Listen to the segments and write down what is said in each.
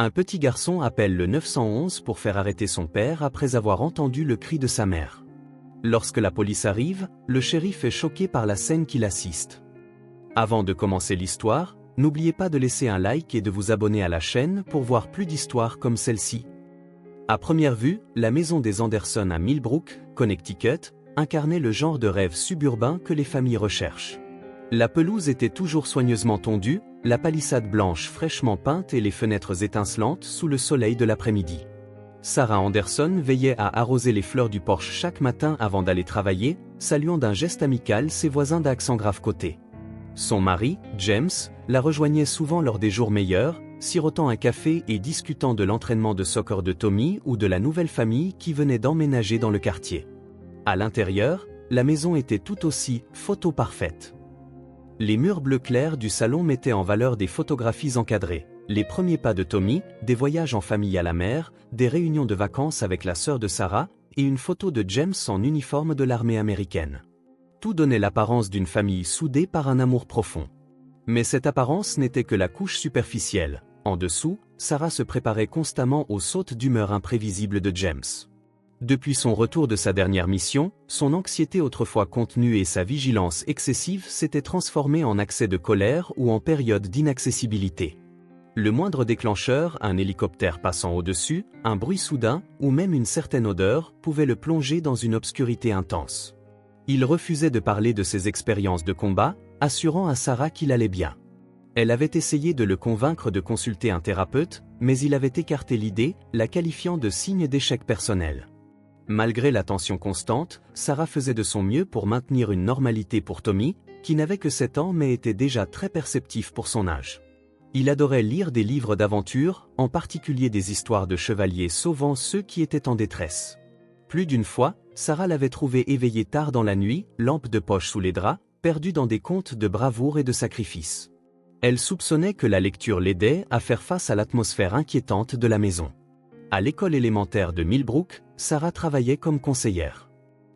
Un petit garçon appelle le 911 pour faire arrêter son père après avoir entendu le cri de sa mère. Lorsque la police arrive, le shérif est choqué par la scène qu'il assiste. Avant de commencer l'histoire, n'oubliez pas de laisser un like et de vous abonner à la chaîne pour voir plus d'histoires comme celle-ci. À première vue, la maison des Anderson à Millbrook, Connecticut, incarnait le genre de rêve suburbain que les familles recherchent. La pelouse était toujours soigneusement tondue, la palissade blanche fraîchement peinte et les fenêtres étincelantes sous le soleil de l'après-midi. Sarah Anderson veillait à arroser les fleurs du porche chaque matin avant d'aller travailler, saluant d'un geste amical ses voisins d'accent grave côté. Son mari, James, la rejoignait souvent lors des jours meilleurs, sirotant un café et discutant de l'entraînement de soccer de Tommy ou de la nouvelle famille qui venait d'emménager dans le quartier. À l'intérieur, la maison était tout aussi photo parfaite. Les murs bleu clair du salon mettaient en valeur des photographies encadrées, les premiers pas de Tommy, des voyages en famille à la mer, des réunions de vacances avec la sœur de Sarah, et une photo de James en uniforme de l'armée américaine. Tout donnait l'apparence d'une famille soudée par un amour profond. Mais cette apparence n'était que la couche superficielle. En dessous, Sarah se préparait constamment aux sautes d'humeur imprévisibles de James. Depuis son retour de sa dernière mission, son anxiété autrefois contenue et sa vigilance excessive s'étaient transformées en accès de colère ou en période d'inaccessibilité. Le moindre déclencheur, un hélicoptère passant au-dessus, un bruit soudain, ou même une certaine odeur, pouvait le plonger dans une obscurité intense. Il refusait de parler de ses expériences de combat, assurant à Sarah qu'il allait bien. Elle avait essayé de le convaincre de consulter un thérapeute, mais il avait écarté l'idée, la qualifiant de signe d'échec personnel. Malgré la tension constante, Sarah faisait de son mieux pour maintenir une normalité pour Tommy, qui n'avait que 7 ans mais était déjà très perceptif pour son âge. Il adorait lire des livres d'aventure, en particulier des histoires de chevaliers sauvant ceux qui étaient en détresse. Plus d'une fois, Sarah l'avait trouvé éveillé tard dans la nuit, lampe de poche sous les draps, perdu dans des contes de bravoure et de sacrifice. Elle soupçonnait que la lecture l'aidait à faire face à l'atmosphère inquiétante de la maison. À l'école élémentaire de Millbrook, Sarah travaillait comme conseillère.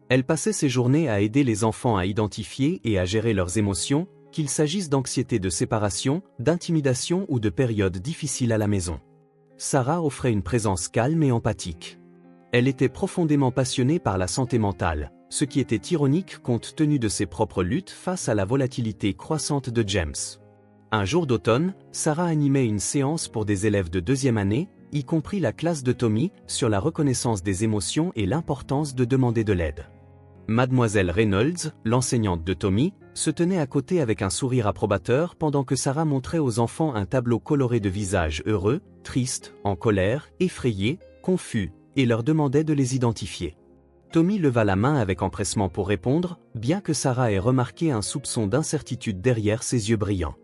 Elle passait ses journées à aider les enfants à identifier et à gérer leurs émotions, qu'il s'agisse d'anxiété de séparation, d'intimidation ou de périodes difficiles à la maison. Sarah offrait une présence calme et empathique. Elle était profondément passionnée par la santé mentale, ce qui était ironique compte tenu de ses propres luttes face à la volatilité croissante de James. Un jour d'automne, Sarah animait une séance pour des élèves de 2e année, y compris la classe de Tommy, sur la reconnaissance des émotions et l'importance de demander de l'aide. Mademoiselle Reynolds, l'enseignante de Tommy, se tenait à côté avec un sourire approbateur pendant que Sarah montrait aux enfants un tableau coloré de visages heureux, tristes, en colère, effrayés, confus, et leur demandait de les identifier. Tommy leva la main avec empressement pour répondre, bien que Sarah ait remarqué un soupçon d'incertitude derrière ses yeux brillants.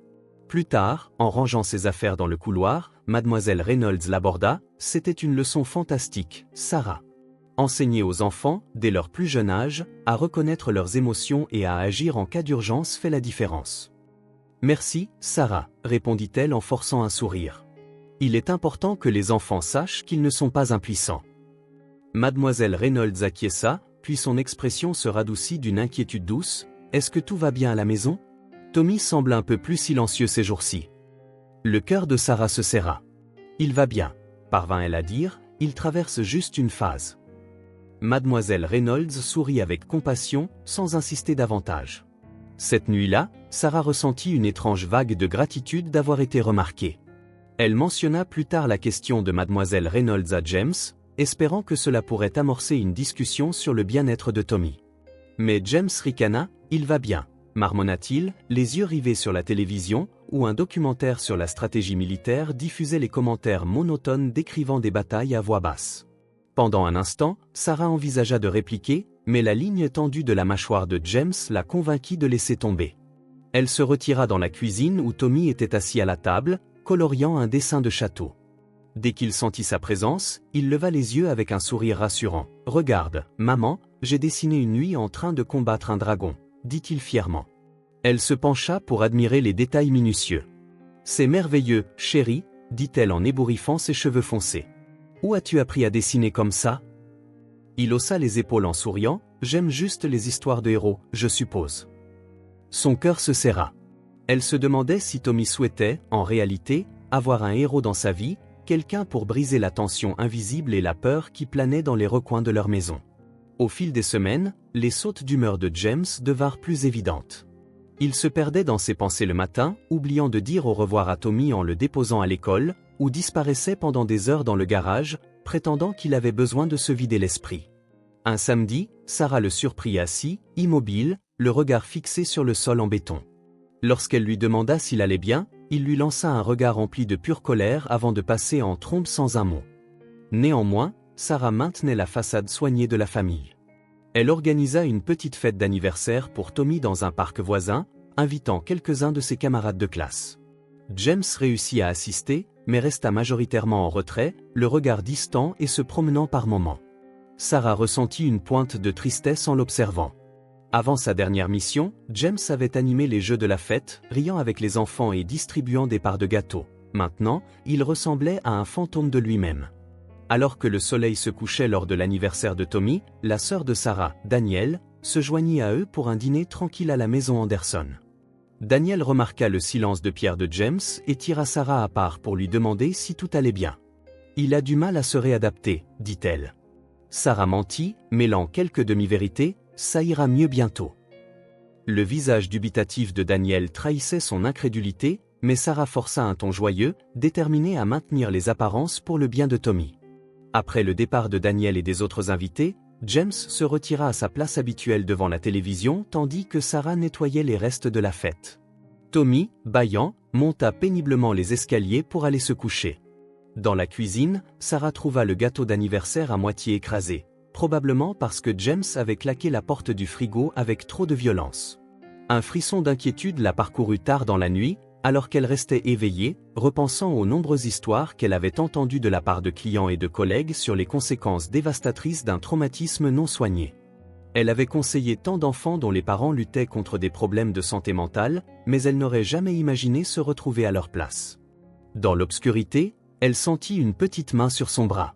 Plus tard, en rangeant ses affaires dans le couloir, Mademoiselle Reynolds l'aborda, c'était une leçon fantastique, Sarah. Enseigner aux enfants, dès leur plus jeune âge, à reconnaître leurs émotions et à agir en cas d'urgence fait la différence. Merci, Sarah, répondit-elle en forçant un sourire. Il est important que les enfants sachent qu'ils ne sont pas impuissants. Mademoiselle Reynolds acquiesça, puis son expression se radoucit d'une inquiétude douce. Est-ce que tout va bien à la maison ? Tommy semble un peu plus silencieux ces jours-ci. Le cœur de Sarah se serra. Il va bien, parvint-elle à dire, il traverse juste une phase. Mademoiselle Reynolds sourit avec compassion, sans insister davantage. Cette nuit-là, Sarah ressentit une étrange vague de gratitude d'avoir été remarquée. Elle mentionna plus tard la question de Mademoiselle Reynolds à James, espérant que cela pourrait amorcer une discussion sur le bien-être de Tommy. Mais James ricana, il va bien, marmonna-t-il, les yeux rivés sur la télévision, où un documentaire sur la stratégie militaire diffusait les commentaires monotones décrivant des batailles à voix basse. Pendant un instant, Sarah envisagea de répliquer, mais la ligne tendue de la mâchoire de James la convainquit de laisser tomber. Elle se retira dans la cuisine où Tommy était assis à la table, coloriant un dessin de château. Dès qu'il sentit sa présence, il leva les yeux avec un sourire rassurant. « Regarde, maman, j'ai dessiné une nuit en train de combattre un dragon », dit-il fièrement. Elle se pencha pour admirer les détails minutieux. « C'est merveilleux, chérie », dit-elle en ébouriffant ses cheveux foncés. « Où as-tu appris à dessiner comme ça ?» Il haussa les épaules en souriant. « J'aime juste les histoires de héros, je suppose. » Son cœur se serra. Elle se demandait si Tommy souhaitait, en réalité, avoir un héros dans sa vie, quelqu'un pour briser la tension invisible et la peur qui planait dans les recoins de leur maison. Au fil des semaines, les sautes d'humeur de James devinrent plus évidentes. Il se perdait dans ses pensées le matin, oubliant de dire au revoir à Tommy en le déposant à l'école, ou disparaissait pendant des heures dans le garage, prétendant qu'il avait besoin de se vider l'esprit. Un samedi, Sarah le surprit assis, immobile, le regard fixé sur le sol en béton. Lorsqu'elle lui demanda s'il allait bien, il lui lança un regard rempli de pure colère avant de passer en trombe sans un mot. Néanmoins, Sarah maintenait la façade soignée de la famille. Elle organisa une petite fête d'anniversaire pour Tommy dans un parc voisin, invitant quelques-uns de ses camarades de classe. James réussit à assister, mais resta majoritairement en retrait, le regard distant et se promenant par moments. Sarah ressentit une pointe de tristesse en l'observant. Avant sa dernière mission, James avait animé les jeux de la fête, riant avec les enfants et distribuant des parts de gâteau. Maintenant, il ressemblait à un fantôme de lui-même. Alors que le soleil se couchait lors de l'anniversaire de Tommy, la sœur de Sarah, Danielle, se joignit à eux pour un dîner tranquille à la maison Anderson. Danielle remarqua le silence de pierre de James et tira Sarah à part pour lui demander si tout allait bien. « Il a du mal à se réadapter, dit-elle. » Sarah mentit, mêlant quelques demi-vérités, « ça ira mieux bientôt. » Le visage dubitatif de Danielle trahissait son incrédulité, mais Sarah força un ton joyeux, déterminée à maintenir les apparences pour le bien de Tommy. Après le départ de Daniel et des autres invités, James se retira à sa place habituelle devant la télévision tandis que Sarah nettoyait les restes de la fête. Tommy, bâillant, monta péniblement les escaliers pour aller se coucher. Dans la cuisine, Sarah trouva le gâteau d'anniversaire à moitié écrasé, probablement parce que James avait claqué la porte du frigo avec trop de violence. Un frisson d'inquiétude la parcourut tard dans la nuit, alors qu'elle restait éveillée, repensant aux nombreuses histoires qu'elle avait entendues de la part de clients et de collègues sur les conséquences dévastatrices d'un traumatisme non soigné. Elle avait conseillé tant d'enfants dont les parents luttaient contre des problèmes de santé mentale, mais elle n'aurait jamais imaginé se retrouver à leur place. Dans l'obscurité, elle sentit une petite main sur son bras.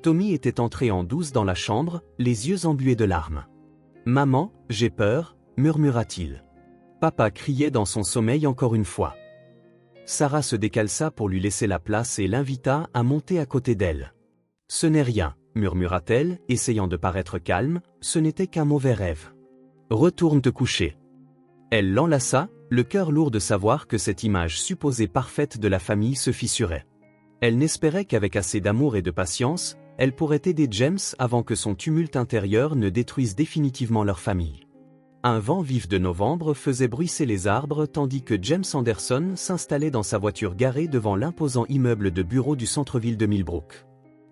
Tommy était entré en douce dans la chambre, les yeux embués de larmes. « Maman, j'ai peur », murmura-t-il. Papa criait dans son sommeil encore une fois. Sarah se décalça pour lui laisser la place et l'invita à monter à côté d'elle. « Ce n'est rien, » murmura-t-elle, essayant de paraître calme, « ce n'était qu'un mauvais rêve. Retourne te coucher. » Elle l'enlaça, le cœur lourd de savoir que cette image supposée parfaite de la famille se fissurait. Elle n'espérait qu'avec assez d'amour et de patience, elle pourrait aider James avant que son tumulte intérieur ne détruise définitivement leur famille. Un vent vif de novembre faisait bruisser les arbres tandis que James Anderson s'installait dans sa voiture garée devant l'imposant immeuble de bureaux du centre-ville de Millbrook.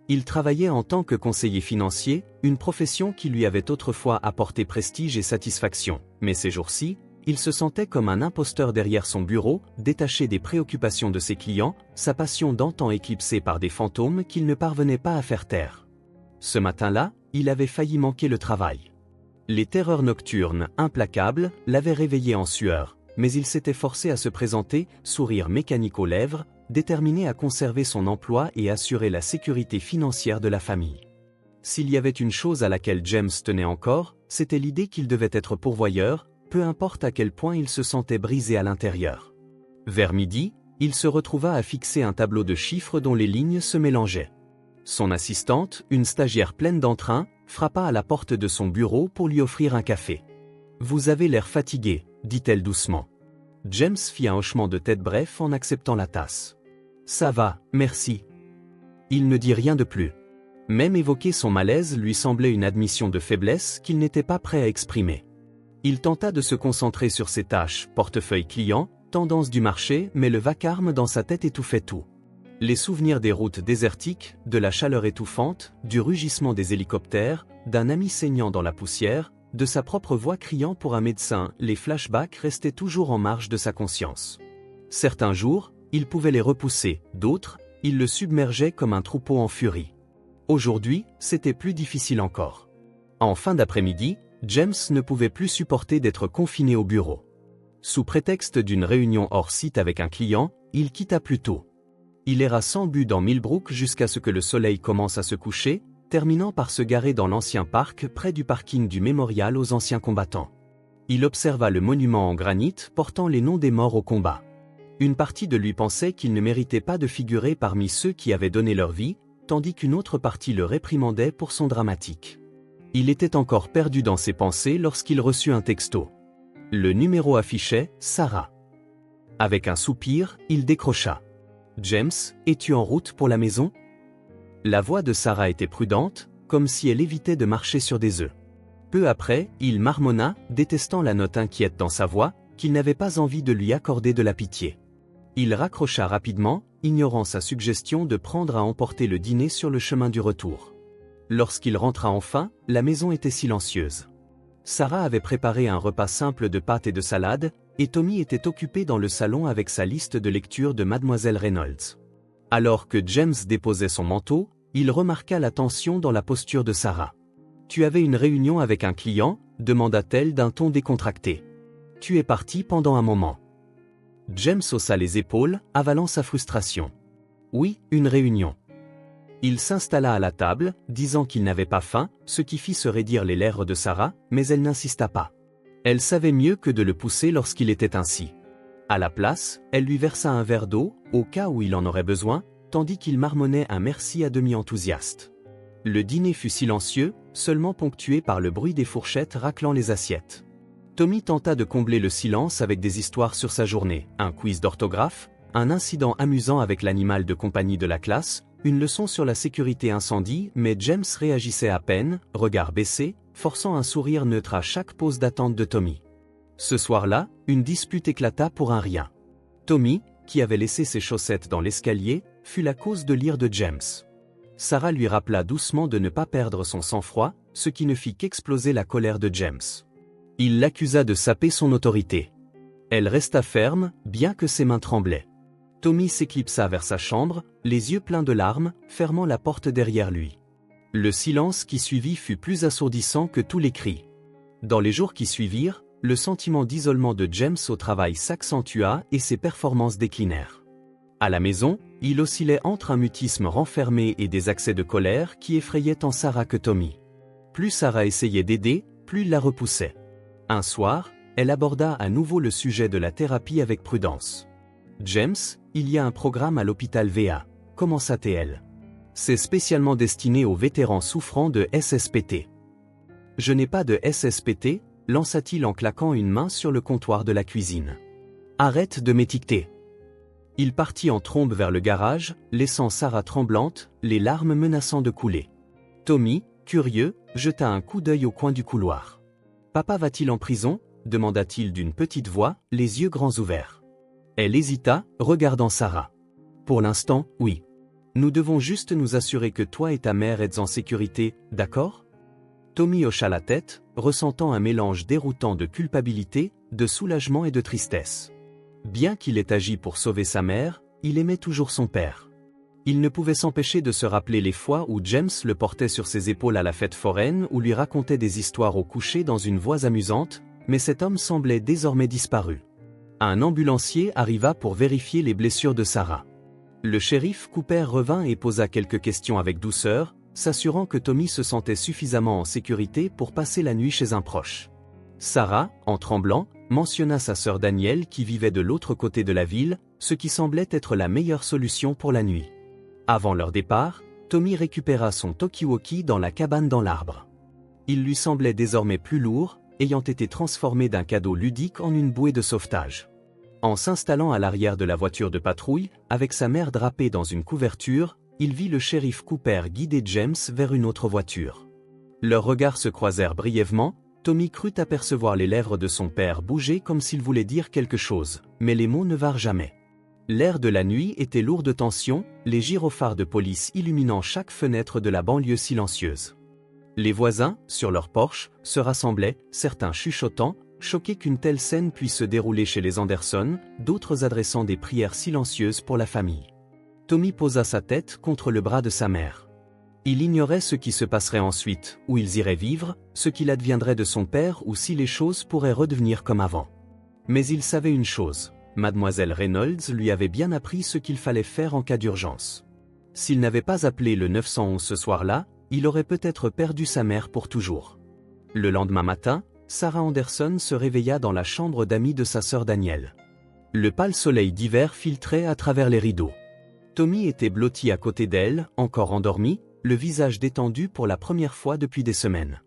Il travaillait en tant que conseiller financier, une profession qui lui avait autrefois apporté prestige et satisfaction, mais ces jours-ci, il se sentait comme un imposteur derrière son bureau, détaché des préoccupations de ses clients, sa passion d'antan éclipsée par des fantômes qu'il ne parvenait pas à faire taire. Ce matin-là, il avait failli manquer le travail. Les terreurs nocturnes, implacables, l'avaient réveillé en sueur, mais il s'était forcé à se présenter, sourire mécanique aux lèvres, déterminé à conserver son emploi et assurer la sécurité financière de la famille. S'il y avait une chose à laquelle James tenait encore, c'était l'idée qu'il devait être pourvoyeur, peu importe à quel point il se sentait brisé à l'intérieur. Vers midi, il se retrouva à fixer un tableau de chiffres dont les lignes se mélangeaient. Son assistante, une stagiaire pleine d'entrain, frappa à la porte de son bureau pour lui offrir un café. « Vous avez l'air fatigué », dit-elle doucement. James fit un hochement de tête bref en acceptant la tasse. « Ça va, merci. » Il ne dit rien de plus. Même évoquer son malaise lui semblait une admission de faiblesse qu'il n'était pas prêt à exprimer. Il tenta de se concentrer sur ses tâches, portefeuille client, tendance du marché, mais le vacarme dans sa tête étouffait tout. Les souvenirs des routes désertiques, de la chaleur étouffante, du rugissement des hélicoptères, d'un ami saignant dans la poussière, de sa propre voix criant pour un médecin, les flashbacks restaient toujours en marge de sa conscience. Certains jours, il pouvait les repousser, d'autres, il le submergeait comme un troupeau en furie. Aujourd'hui, c'était plus difficile encore. En fin d'après-midi, James ne pouvait plus supporter d'être confiné au bureau. Sous prétexte d'une réunion hors site avec un client, il quitta plus tôt. Il erra sans but dans Millbrook jusqu'à ce que le soleil commence à se coucher, terminant par se garer dans l'ancien parc près du parking du mémorial aux anciens combattants. Il observa le monument en granit portant les noms des morts au combat. Une partie de lui pensait qu'il ne méritait pas de figurer parmi ceux qui avaient donné leur vie, tandis qu'une autre partie le réprimandait pour son dramatique. Il était encore perdu dans ses pensées lorsqu'il reçut un texto. Le numéro affichait « Sarah ». Avec un soupir, il décrocha. « James, es-tu en route pour la maison ?» La voix de Sarah était prudente, comme si elle évitait de marcher sur des œufs. Peu après, il marmonna, détestant la note inquiète dans sa voix, qu'il n'avait pas envie de lui accorder de la pitié. Il raccrocha rapidement, ignorant sa suggestion de prendre à emporter le dîner sur le chemin du retour. Lorsqu'il rentra enfin, la maison était silencieuse. Sarah avait préparé un repas simple de pâtes et de salade, et Tommy était occupé dans le salon avec sa liste de lecture de Mademoiselle Reynolds. Alors que James déposait son manteau, il remarqua la tension dans la posture de Sarah. « Tu avais une réunion avec un client ?» demanda-t-elle d'un ton décontracté. « Tu es parti pendant un moment. » James haussa les épaules, avalant sa frustration. « Oui, une réunion. » Il s'installa à la table, disant qu'il n'avait pas faim, ce qui fit se raidir les lèvres de Sarah, mais elle n'insista pas. Elle savait mieux que de le pousser lorsqu'il était ainsi. À la place, elle lui versa un verre d'eau, au cas où il en aurait besoin, tandis qu'il marmonnait un merci à demi enthousiaste. Le dîner fut silencieux, seulement ponctué par le bruit des fourchettes raclant les assiettes. Tommy tenta de combler le silence avec des histoires sur sa journée, un quiz d'orthographe, un incident amusant avec l'animal de compagnie de la classe, une leçon sur la sécurité incendie, mais James réagissait à peine, regard baissé, forçant un sourire neutre à chaque pause d'attente de Tommy. Ce soir-là, une dispute éclata pour un rien. Tommy, qui avait laissé ses chaussettes dans l'escalier, fut la cause de l'ire de James. Sarah lui rappela doucement de ne pas perdre son sang-froid, ce qui ne fit qu'exploser la colère de James. Il l'accusa de saper son autorité. Elle resta ferme, bien que ses mains tremblaient. Tommy s'éclipsa vers sa chambre, les yeux pleins de larmes, fermant la porte derrière lui. Le silence qui suivit fut plus assourdissant que tous les cris. Dans les jours qui suivirent, le sentiment d'isolement de James au travail s'accentua et ses performances déclinèrent. À la maison, il oscillait entre un mutisme renfermé et des accès de colère qui effrayaient tant Sarah que Tommy. Plus Sarah essayait d'aider, plus il la repoussait. Un soir, elle aborda à nouveau le sujet de la thérapie avec prudence. « James, il y a un programme à l'hôpital VA, commença-t-elle. C'est spécialement destiné aux vétérans souffrant de SSPT. » « Je n'ai pas de SSPT, lança-t-il en claquant une main sur le comptoir de la cuisine. « Arrête de m'étiqueter. » Il partit en trombe vers le garage, laissant Sarah tremblante, les larmes menaçant de couler. Tommy, curieux, jeta un coup d'œil au coin du couloir. « Papa va-t-il en prison ?» demanda-t-il d'une petite voix, les yeux grands ouverts. Elle hésita, regardant Sarah. « Pour l'instant, oui. Nous devons juste nous assurer que toi et ta mère êtes en sécurité, d'accord ?» Tommy hocha la tête, ressentant un mélange déroutant de culpabilité, de soulagement et de tristesse. Bien qu'il ait agi pour sauver sa mère, il aimait toujours son père. Il ne pouvait s'empêcher de se rappeler les fois où James le portait sur ses épaules à la fête foraine ou lui racontait des histoires au coucher dans une voix amusante, mais cet homme semblait désormais disparu. Un ambulancier arriva pour vérifier les blessures de Sarah. Le shérif Cooper revint et posa quelques questions avec douceur, s'assurant que Tommy se sentait suffisamment en sécurité pour passer la nuit chez un proche. Sarah, en tremblant, mentionna sa sœur Danielle qui vivait de l'autre côté de la ville, ce qui semblait être la meilleure solution pour la nuit. Avant leur départ, Tommy récupéra son talkie-walkie dans la cabane dans l'arbre. Il lui semblait désormais plus lourd, ayant été transformé d'un cadeau ludique en une bouée de sauvetage. En s'installant à l'arrière de la voiture de patrouille, avec sa mère drapée dans une couverture, il vit le shérif Cooper guider James vers une autre voiture. Leurs regards se croisèrent brièvement, Tommy crut apercevoir les lèvres de son père bouger comme s'il voulait dire quelque chose, mais les mots ne vinrent jamais. L'air de la nuit était lourd de tension, les gyrophares de police illuminant chaque fenêtre de la banlieue silencieuse. Les voisins, sur leur porche, se rassemblaient, certains chuchotant, choqués qu'une telle scène puisse se dérouler chez les Anderson, d'autres adressant des prières silencieuses pour la famille. Tommy posa sa tête contre le bras de sa mère. Il ignorait ce qui se passerait ensuite, où ils iraient vivre, ce qu'il adviendrait de son père ou si les choses pourraient redevenir comme avant. Mais il savait une chose, Mademoiselle Reynolds lui avait bien appris ce qu'il fallait faire en cas d'urgence. S'il n'avait pas appelé le 911 ce soir-là, il aurait peut-être perdu sa mère pour toujours. Le lendemain matin, Sarah Anderson se réveilla dans la chambre d'amis de sa sœur Danielle. Le pâle soleil d'hiver filtrait à travers les rideaux. Tommy était blotti à côté d'elle, encore endormie, le visage détendu pour la première fois depuis des semaines.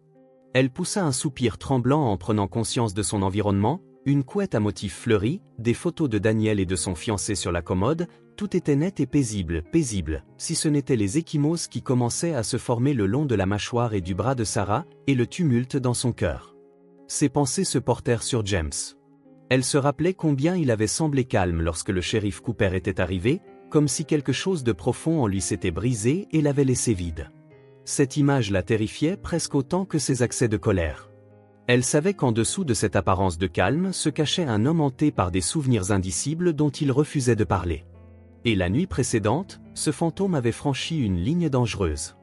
Elle poussa un soupir tremblant en prenant conscience de son environnement, une couette à motifs fleuris, des photos de Daniel et de son fiancé sur la commode, tout était net et paisible, si ce n'était les ecchymoses qui commençaient à se former le long de la mâchoire et du bras de Sarah, et le tumulte dans son cœur. Ses pensées se portèrent sur James. Elle se rappelait combien il avait semblé calme lorsque le shérif Cooper était arrivé, comme si quelque chose de profond en lui s'était brisé et l'avait laissé vide. Cette image la terrifiait presque autant que ses accès de colère. Elle savait qu'en dessous de cette apparence de calme se cachait un homme hanté par des souvenirs indicibles dont il refusait de parler. Et la nuit précédente, ce fantôme avait franchi une ligne dangereuse.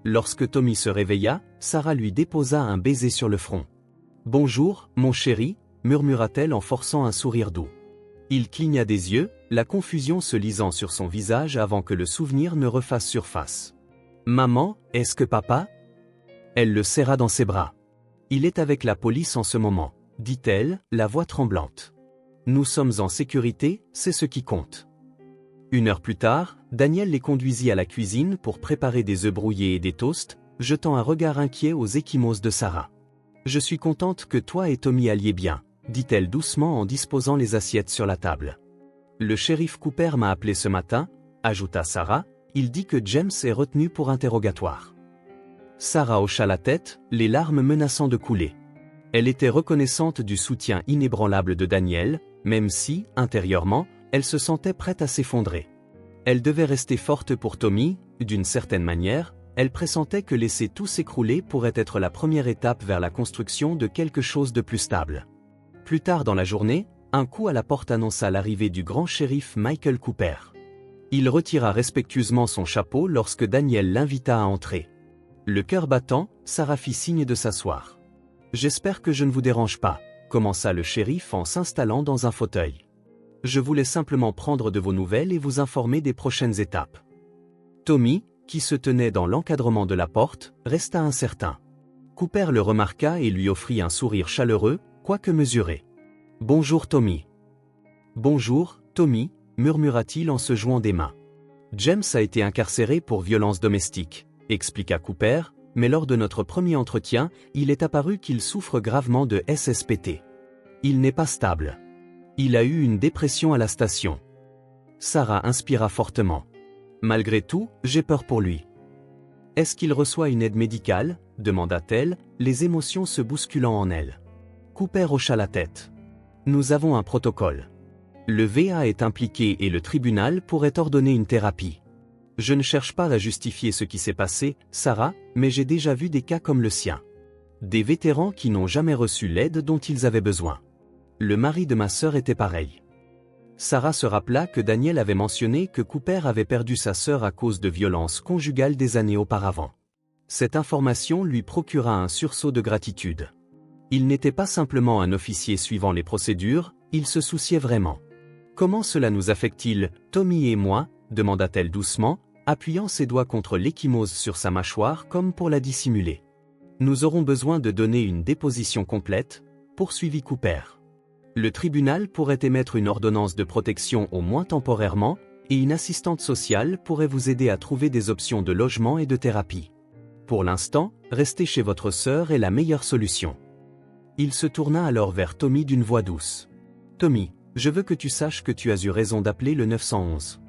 Lorsque Tommy se réveilla, Sarah lui déposa un baiser sur le front. « Bonjour, mon chéri », murmura-t-elle en forçant un sourire doux. Il cligna des yeux, la confusion se lisant sur son visage avant que le souvenir ne refasse surface. « Maman, est-ce que papa ?» Elle le serra dans ses bras. « Il est avec la police en ce moment, » dit-elle, la voix tremblante. « Nous sommes en sécurité, c'est ce qui compte. » 1 heure plus tard, Daniel les conduisit à la cuisine pour préparer des œufs brouillés et des toasts, jetant un regard inquiet aux ecchymoses de Sarah. « Je suis contente que toi et Tommy alliez bien, » dit-elle doucement en disposant les assiettes sur la table. « Le shérif Cooper m'a appelé ce matin, » ajouta Sarah, « il dit que James est retenu pour interrogatoire. » Sarah hocha la tête, les larmes menaçant de couler. Elle était reconnaissante du soutien inébranlable de Daniel, même si, intérieurement, elle se sentait prête à s'effondrer. Elle devait rester forte pour Tommy, d'une certaine manière, elle pressentait que laisser tout s'écrouler pourrait être la première étape vers la construction de quelque chose de plus stable. Plus tard dans la journée, un coup à la porte annonça l'arrivée du grand shérif Michael Cooper. Il retira respectueusement son chapeau lorsque Daniel l'invita à entrer. Le cœur battant, Sarah fit signe de s'asseoir. « J'espère que je ne vous dérange pas », commença le shérif en s'installant dans un fauteuil. « Je voulais simplement prendre de vos nouvelles et vous informer des prochaines étapes. » Tommy, qui se tenait dans l'encadrement de la porte, resta incertain. Cooper le remarqua et lui offrit un sourire chaleureux, quoique mesuré. « Bonjour Tommy. »« Bonjour, Tommy », murmura-t-il en se jouant des mains. « James a été incarcéré pour violence domestique, » expliqua Cooper, mais lors de notre premier entretien, il est apparu qu'il souffre gravement de SSPT. Il n'est pas stable. Il a eu une dépression à la station. Sarah inspira fortement. Malgré tout, j'ai peur pour lui. Est-ce qu'il reçoit une aide médicale ? Demanda-t-elle, les émotions se bousculant en elle. Cooper hocha la tête. Nous avons un protocole. Le VA est impliqué et le tribunal pourrait ordonner une thérapie. Je ne cherche pas à justifier ce qui s'est passé, Sarah, mais j'ai déjà vu des cas comme le sien. Des vétérans qui n'ont jamais reçu l'aide dont ils avaient besoin. Le mari de ma sœur était pareil. Sarah se rappela que Daniel avait mentionné que Cooper avait perdu sa sœur à cause de violences conjugales des années auparavant. Cette information lui procura un sursaut de gratitude. Il n'était pas simplement un officier suivant les procédures, il se souciait vraiment. « Comment cela nous affecte-t-il, Tommy et moi ?» demanda-t-elle doucement, appuyant ses doigts contre l'ecchymose sur sa mâchoire comme pour la dissimuler. « Nous aurons besoin de donner une déposition complète, » poursuivit Cooper. « Le tribunal pourrait émettre une ordonnance de protection au moins temporairement, et une assistante sociale pourrait vous aider à trouver des options de logement et de thérapie. Pour l'instant, rester chez votre sœur est la meilleure solution. » Il se tourna alors vers Tommy d'une voix douce. « Tommy, je veux que tu saches que tu as eu raison d'appeler le 911.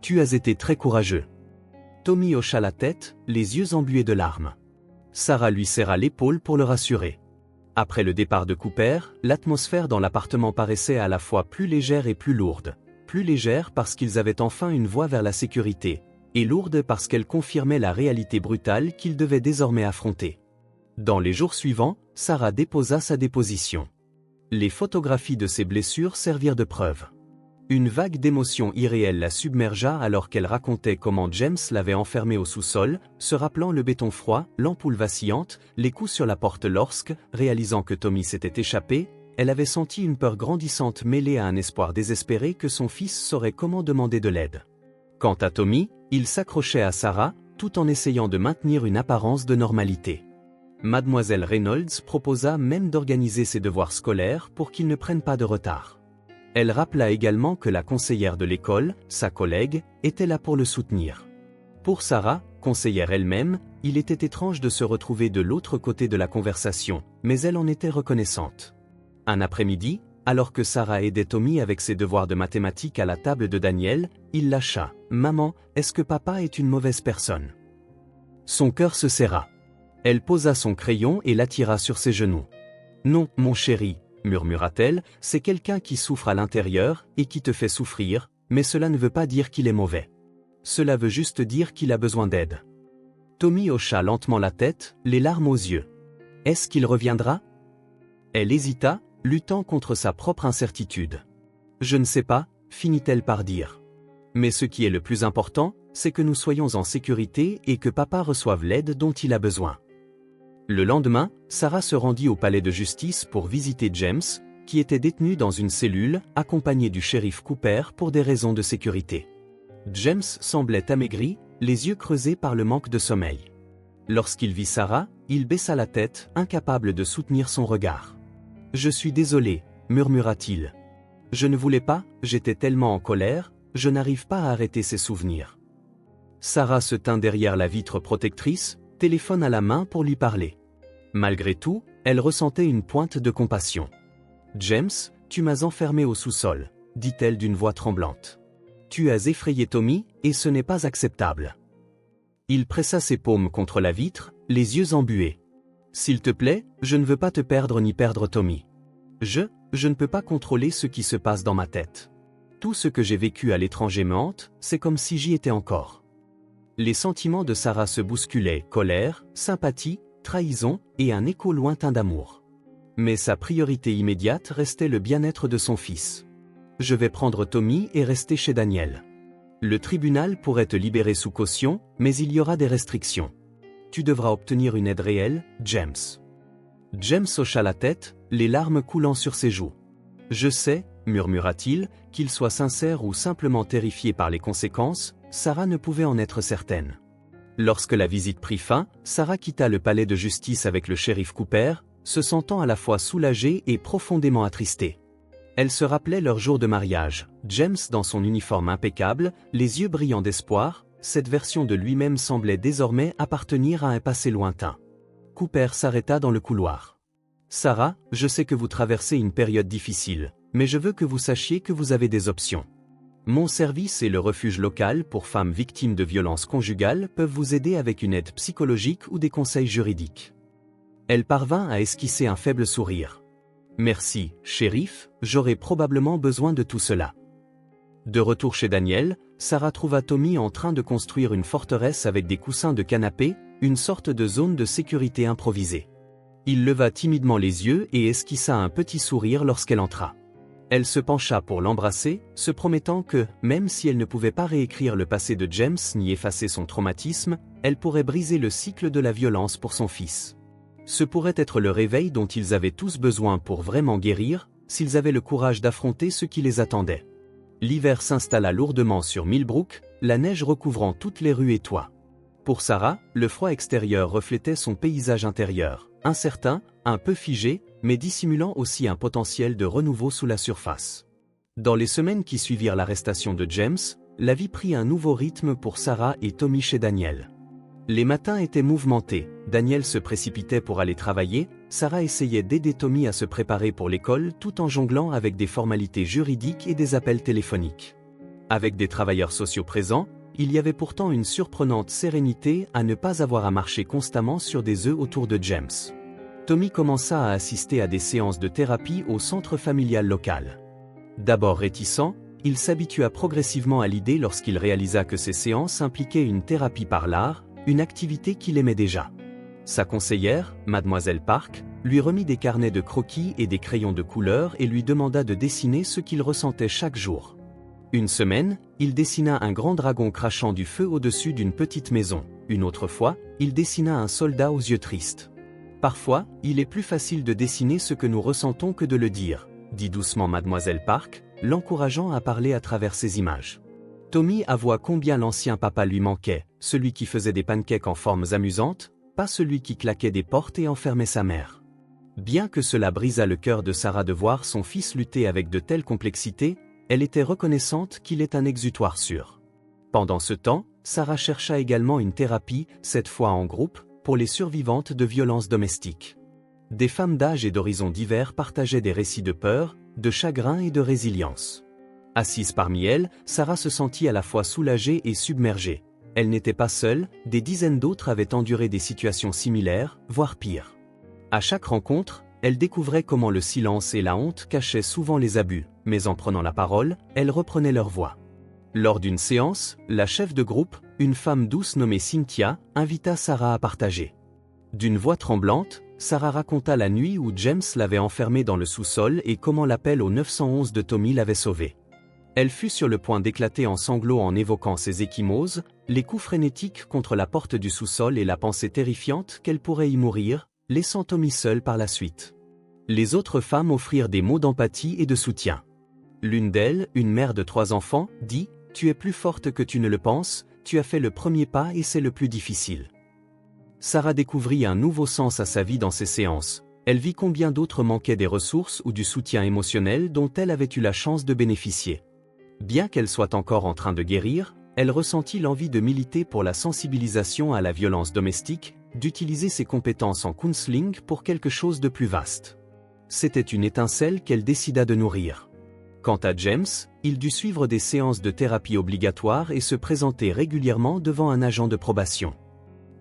Tu as été très courageux. » Tommy hocha la tête, les yeux embués de larmes. Sarah lui serra l'épaule pour le rassurer. Après le départ de Cooper, l'atmosphère dans l'appartement paraissait à la fois plus légère et plus lourde. Plus légère parce qu'ils avaient enfin une voie vers la sécurité, et lourde parce qu'elle confirmait la réalité brutale qu'ils devaient désormais affronter. Dans les jours suivants, Sarah déposa sa déposition. Les photographies de ses blessures servirent de preuve. Une vague d'émotion irréelle la submergea alors qu'elle racontait comment James l'avait enfermée au sous-sol, se rappelant le béton froid, l'ampoule vacillante, les coups sur la porte lorsque, réalisant que Tommy s'était échappé, elle avait senti une peur grandissante mêlée à un espoir désespéré que son fils saurait comment demander de l'aide. Quant à Tommy, il s'accrochait à Sarah, tout en essayant de maintenir une apparence de normalité. Mademoiselle Reynolds proposa même d'organiser ses devoirs scolaires pour qu'ils ne prennent pas de retard. Elle rappela également que la conseillère de l'école, sa collègue, était là pour le soutenir. Pour Sarah, conseillère elle-même, il était étrange de se retrouver de l'autre côté de la conversation, mais elle en était reconnaissante. Un après-midi, alors que Sarah aidait Tommy avec ses devoirs de mathématiques à la table de Daniel, il lâcha « Maman, est-ce que papa est une mauvaise personne ?» Son cœur se serra. Elle posa son crayon et l'attira sur ses genoux. « Non, mon chéri, » murmura-t-elle, « c'est quelqu'un qui souffre à l'intérieur et qui te fait souffrir, mais cela ne veut pas dire qu'il est mauvais. Cela veut juste dire qu'il a besoin d'aide. » Tommy hocha lentement la tête, les larmes aux yeux. « Est-ce qu'il reviendra ?» Elle hésita, luttant contre sa propre incertitude. « Je ne sais pas, » finit-elle par dire. « Mais ce qui est le plus important, c'est que nous soyons en sécurité et que papa reçoive l'aide dont il a besoin. » Le lendemain, Sarah se rendit au palais de justice pour visiter James, qui était détenu dans une cellule, accompagné du shérif Cooper pour des raisons de sécurité. James semblait amaigri, les yeux creusés par le manque de sommeil. Lorsqu'il vit Sarah, il baissa la tête, incapable de soutenir son regard. « Je suis désolé, » murmura-t-il. « Je ne voulais pas, j'étais tellement en colère, je n'arrive pas à arrêter ces souvenirs. » Sarah se tint derrière la vitre protectrice, téléphone à la main pour lui parler. Malgré tout, elle ressentait une pointe de compassion. « James, tu m'as enfermé au sous-sol, » dit-elle d'une voix tremblante. « Tu as effrayé Tommy, et ce n'est pas acceptable. » Il pressa ses paumes contre la vitre, les yeux embués. « S'il te plaît, je ne veux pas te perdre ni perdre Tommy. Je ne peux pas contrôler ce qui se passe dans ma tête. Tout ce que j'ai vécu à l'étranger me hante, c'est comme si j'y étais encore. » Les sentiments de Sarah se bousculaient, colère, sympathie, trahison et un écho lointain d'amour. Mais sa priorité immédiate restait le bien-être de son fils. « Je vais prendre Tommy et rester chez Daniel. Le tribunal pourrait te libérer sous caution, mais il y aura des restrictions. Tu devras obtenir une aide réelle, James. » James hocha la tête, les larmes coulant sur ses joues. « Je sais, » murmura-t-il, qu'il soit sincère ou simplement terrifié par les conséquences, Sarah ne pouvait en être certaine. Lorsque la visite prit fin, Sarah quitta le palais de justice avec le shérif Cooper, se sentant à la fois soulagée et profondément attristée. Elle se rappelait leur jour de mariage, James dans son uniforme impeccable, les yeux brillants d'espoir, cette version de lui-même semblait désormais appartenir à un passé lointain. Cooper s'arrêta dans le couloir. « Sarah, je sais que vous traversez une période difficile, mais je veux que vous sachiez que vous avez des options. Mon service et le refuge local pour femmes victimes de violences conjugales peuvent vous aider avec une aide psychologique ou des conseils juridiques. » Elle parvint à esquisser un faible sourire. « Merci, shérif, j'aurai probablement besoin de tout cela. » De retour chez Daniel, Sarah trouva Tommy en train de construire une forteresse avec des coussins de canapé, une sorte de zone de sécurité improvisée. Il leva timidement les yeux et esquissa un petit sourire lorsqu'elle entra. Elle se pencha pour l'embrasser, se promettant que, même si elle ne pouvait pas réécrire le passé de James ni effacer son traumatisme, elle pourrait briser le cycle de la violence pour son fils. Ce pourrait être le réveil dont ils avaient tous besoin pour vraiment guérir, s'ils avaient le courage d'affronter ce qui les attendait. L'hiver s'installa lourdement sur Millbrook, la neige recouvrant toutes les rues et toits. Pour Sarah, le froid extérieur reflétait son paysage intérieur, incertain, un peu figé, mais dissimulant aussi un potentiel de renouveau sous la surface. Dans les semaines qui suivirent l'arrestation de James, la vie prit un nouveau rythme pour Sarah et Tommy chez Daniel. Les matins étaient mouvementés, Daniel se précipitait pour aller travailler, Sarah essayait d'aider Tommy à se préparer pour l'école tout en jonglant avec des formalités juridiques et des appels téléphoniques. Avec des travailleurs sociaux présents, il y avait pourtant une surprenante sérénité à ne pas avoir à marcher constamment sur des œufs autour de James. Tommy commença à assister à des séances de thérapie au centre familial local. D'abord réticent, il s'habitua progressivement à l'idée lorsqu'il réalisa que ces séances impliquaient une thérapie par l'art, une activité qu'il aimait déjà. Sa conseillère, Mademoiselle Park, lui remit des carnets de croquis et des crayons de couleur et lui demanda de dessiner ce qu'il ressentait chaque jour. Une semaine, il dessina un grand dragon crachant du feu au-dessus d'une petite maison. Une autre fois, il dessina un soldat aux yeux tristes. « Parfois, il est plus facile de dessiner ce que nous ressentons que de le dire », dit doucement Mademoiselle Park, l'encourageant à parler à travers ces images. Tommy avoua combien l'ancien papa lui manquait, celui qui faisait des pancakes en formes amusantes, pas celui qui claquait des portes et enfermait sa mère. Bien que cela brisât le cœur de Sarah de voir son fils lutter avec de telles complexités, elle était reconnaissante qu'il ait un exutoire sûr. Pendant ce temps, Sarah chercha également une thérapie, cette fois en groupe, pour les survivantes de violences domestiques. Des femmes d'âge et d'horizons divers partageaient des récits de peur, de chagrin et de résilience. Assise parmi elles, Sarah se sentit à la fois soulagée et submergée. Elle n'était pas seule, des dizaines d'autres avaient enduré des situations similaires, voire pires. À chaque rencontre, elle découvrait comment le silence et la honte cachaient souvent les abus, mais en prenant la parole, elle reprenait leur voix. Lors d'une séance, la chef de groupe, une femme douce nommée Cynthia, invita Sarah à partager. D'une voix tremblante, Sarah raconta la nuit où James l'avait enfermée dans le sous-sol et comment l'appel au 911 de Tommy l'avait sauvée. Elle fut sur le point d'éclater en sanglots en évoquant ses ecchymoses, les coups frénétiques contre la porte du sous-sol et la pensée terrifiante qu'elle pourrait y mourir, laissant Tommy seul par la suite. Les autres femmes offrirent des mots d'empathie et de soutien. L'une d'elles, une mère de 3 enfants, dit « Tu es plus forte que tu ne le penses, tu as fait le premier pas et c'est le plus difficile. » Sarah découvrit un nouveau sens à sa vie dans ces séances. Elle vit combien d'autres manquaient des ressources ou du soutien émotionnel dont elle avait eu la chance de bénéficier. Bien qu'elle soit encore en train de guérir, elle ressentit l'envie de militer pour la sensibilisation à la violence domestique, d'utiliser ses compétences en counseling pour quelque chose de plus vaste. C'était une étincelle qu'elle décida de nourrir. Quant à James, il dut suivre des séances de thérapie obligatoires et se présenter régulièrement devant un agent de probation.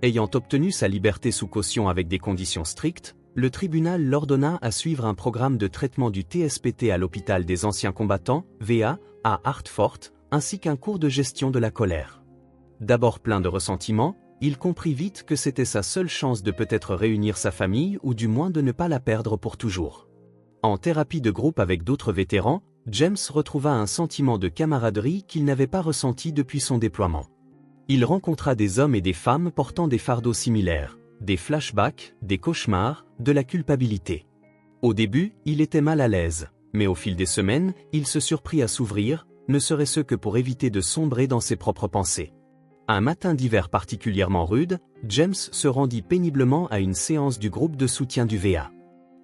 Ayant obtenu sa liberté sous caution avec des conditions strictes, le tribunal l'ordonna à suivre un programme de traitement du TSPT à l'hôpital des anciens combattants, VA, à Hartford, ainsi qu'un cours de gestion de la colère. D'abord plein de ressentiment, il comprit vite que c'était sa seule chance de peut-être réunir sa famille ou du moins de ne pas la perdre pour toujours. En thérapie de groupe avec d'autres vétérans, James retrouva un sentiment de camaraderie qu'il n'avait pas ressenti depuis son déploiement. Il rencontra des hommes et des femmes portant des fardeaux similaires, des flashbacks, des cauchemars, de la culpabilité. Au début, il était mal à l'aise, mais au fil des semaines, il se surprit à s'ouvrir, ne serait-ce que pour éviter de sombrer dans ses propres pensées. Un matin d'hiver particulièrement rude, James se rendit péniblement à une séance du groupe de soutien du VA.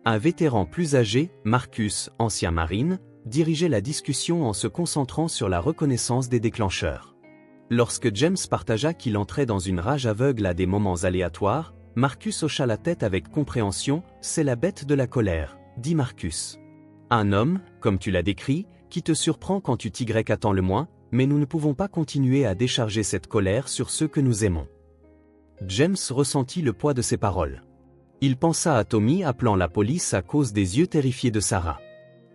Un vétéran plus âgé, Marcus, ancien marine, dirigeait la discussion en se concentrant sur la reconnaissance des déclencheurs. Lorsque James partagea qu'il entrait dans une rage aveugle à des moments aléatoires, Marcus hocha la tête avec compréhension. « C'est la bête de la colère », dit Marcus. « Un homme, comme tu l'as décrit, qui te surprend quand tu t'y attends le moins, mais nous ne pouvons pas continuer à décharger cette colère sur ceux que nous aimons. » James ressentit le poids de ces paroles. Il pensa à Tommy appelant la police à cause des yeux terrifiés de Sarah.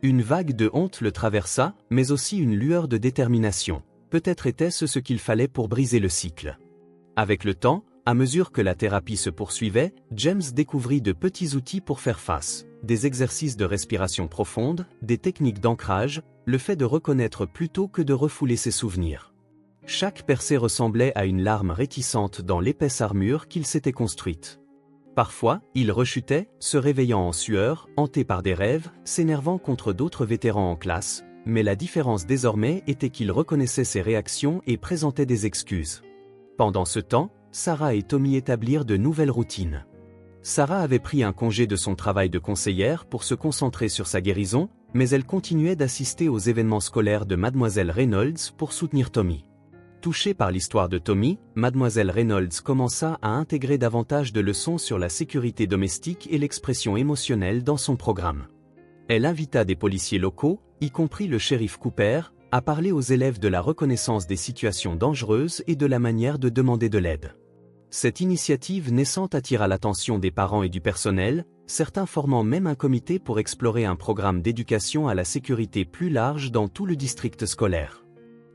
Une vague de honte le traversa, mais aussi une lueur de détermination. Peut-être était-ce ce qu'il fallait pour briser le cycle. Avec le temps, à mesure que la thérapie se poursuivait, James découvrit de petits outils pour faire face, des exercices de respiration profonde, des techniques d'ancrage, le fait de reconnaître plutôt que de refouler ses souvenirs. Chaque percée ressemblait à une larme réticente dans l'épaisse armure qu'il s'était construite. Parfois, il rechutait, se réveillant en sueur, hanté par des rêves, s'énervant contre d'autres vétérans en classe, mais la différence désormais était qu'il reconnaissait ses réactions et présentait des excuses. Pendant ce temps, Sarah et Tommy établirent de nouvelles routines. Sarah avait pris un congé de son travail de conseillère pour se concentrer sur sa guérison, mais elle continuait d'assister aux événements scolaires de Mademoiselle Reynolds pour soutenir Tommy. Touchée par l'histoire de Tommy, Mademoiselle Reynolds commença à intégrer davantage de leçons sur la sécurité domestique et l'expression émotionnelle dans son programme. Elle invita des policiers locaux, y compris le shérif Cooper, à parler aux élèves de la reconnaissance des situations dangereuses et de la manière de demander de l'aide. Cette initiative naissante attira l'attention des parents et du personnel, certains formant même un comité pour explorer un programme d'éducation à la sécurité plus large dans tout le district scolaire.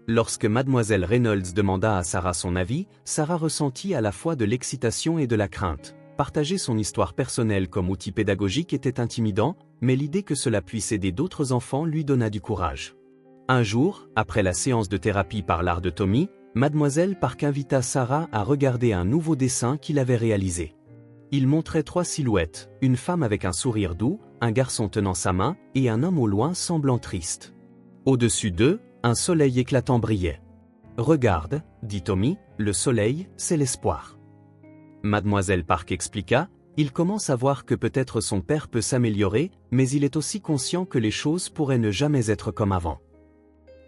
Lorsque Mademoiselle Reynolds demanda à Sarah son avis, Sarah ressentit à la fois de l'excitation et de la crainte. Partager son histoire personnelle comme outil pédagogique était intimidant, mais l'idée que cela puisse aider d'autres enfants lui donna du courage. Un jour, après la séance de thérapie par l'art de Tommy, Mademoiselle Park invita Sarah à regarder un nouveau dessin qu'il avait réalisé. Il montrait 3 silhouettes, une femme avec un sourire doux, un garçon tenant sa main, et un homme au loin semblant triste. Au-dessus d'eux, un soleil éclatant brillait. « Regarde, dit Tommy, le soleil, c'est l'espoir. » Mademoiselle Park expliqua, « Il commence à voir que peut-être son père peut s'améliorer, mais il est aussi conscient que les choses pourraient ne jamais être comme avant.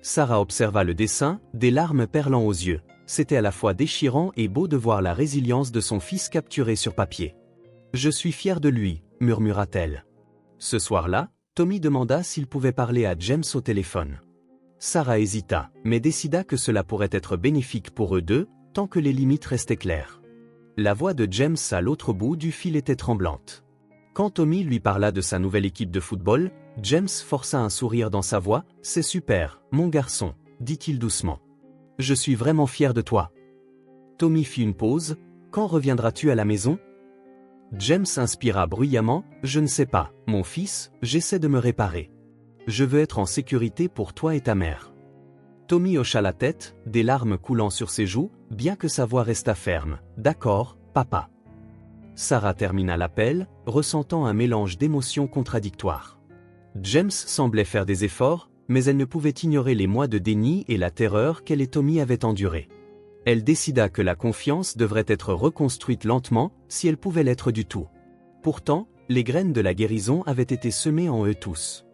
Sarah observa le dessin, des larmes perlant aux yeux. C'était à la fois déchirant et beau de voir la résilience de son fils capturé sur papier. « Je suis fière de lui », murmura-t-elle. Ce soir-là, Tommy demanda s'il pouvait parler à James au téléphone. Sarah hésita, mais décida que cela pourrait être bénéfique pour eux deux, tant que les limites restaient claires. La voix de James à l'autre bout du fil était tremblante. Quand Tommy lui parla de sa nouvelle équipe de football, James força un sourire dans sa voix. « C'est super, mon garçon », dit-il doucement. « Je suis vraiment fier de toi. » Tommy fit une pause. « Quand reviendras-tu à la maison ?» James inspira bruyamment. « Je ne sais pas, mon fils, j'essaie de me réparer. Je veux être en sécurité pour toi et ta mère. » Tommy hocha la tête, des larmes coulant sur ses joues, bien que sa voix restât ferme. « D'accord, papa. » Sarah termina l'appel, ressentant un mélange d'émotions contradictoires. James semblait faire des efforts, mais elle ne pouvait ignorer les mois de déni et la terreur qu'elle et Tommy avaient endurés. Elle décida que la confiance devrait être reconstruite lentement, si elle pouvait l'être du tout. Pourtant, les graines de la guérison avaient été semées en eux tous.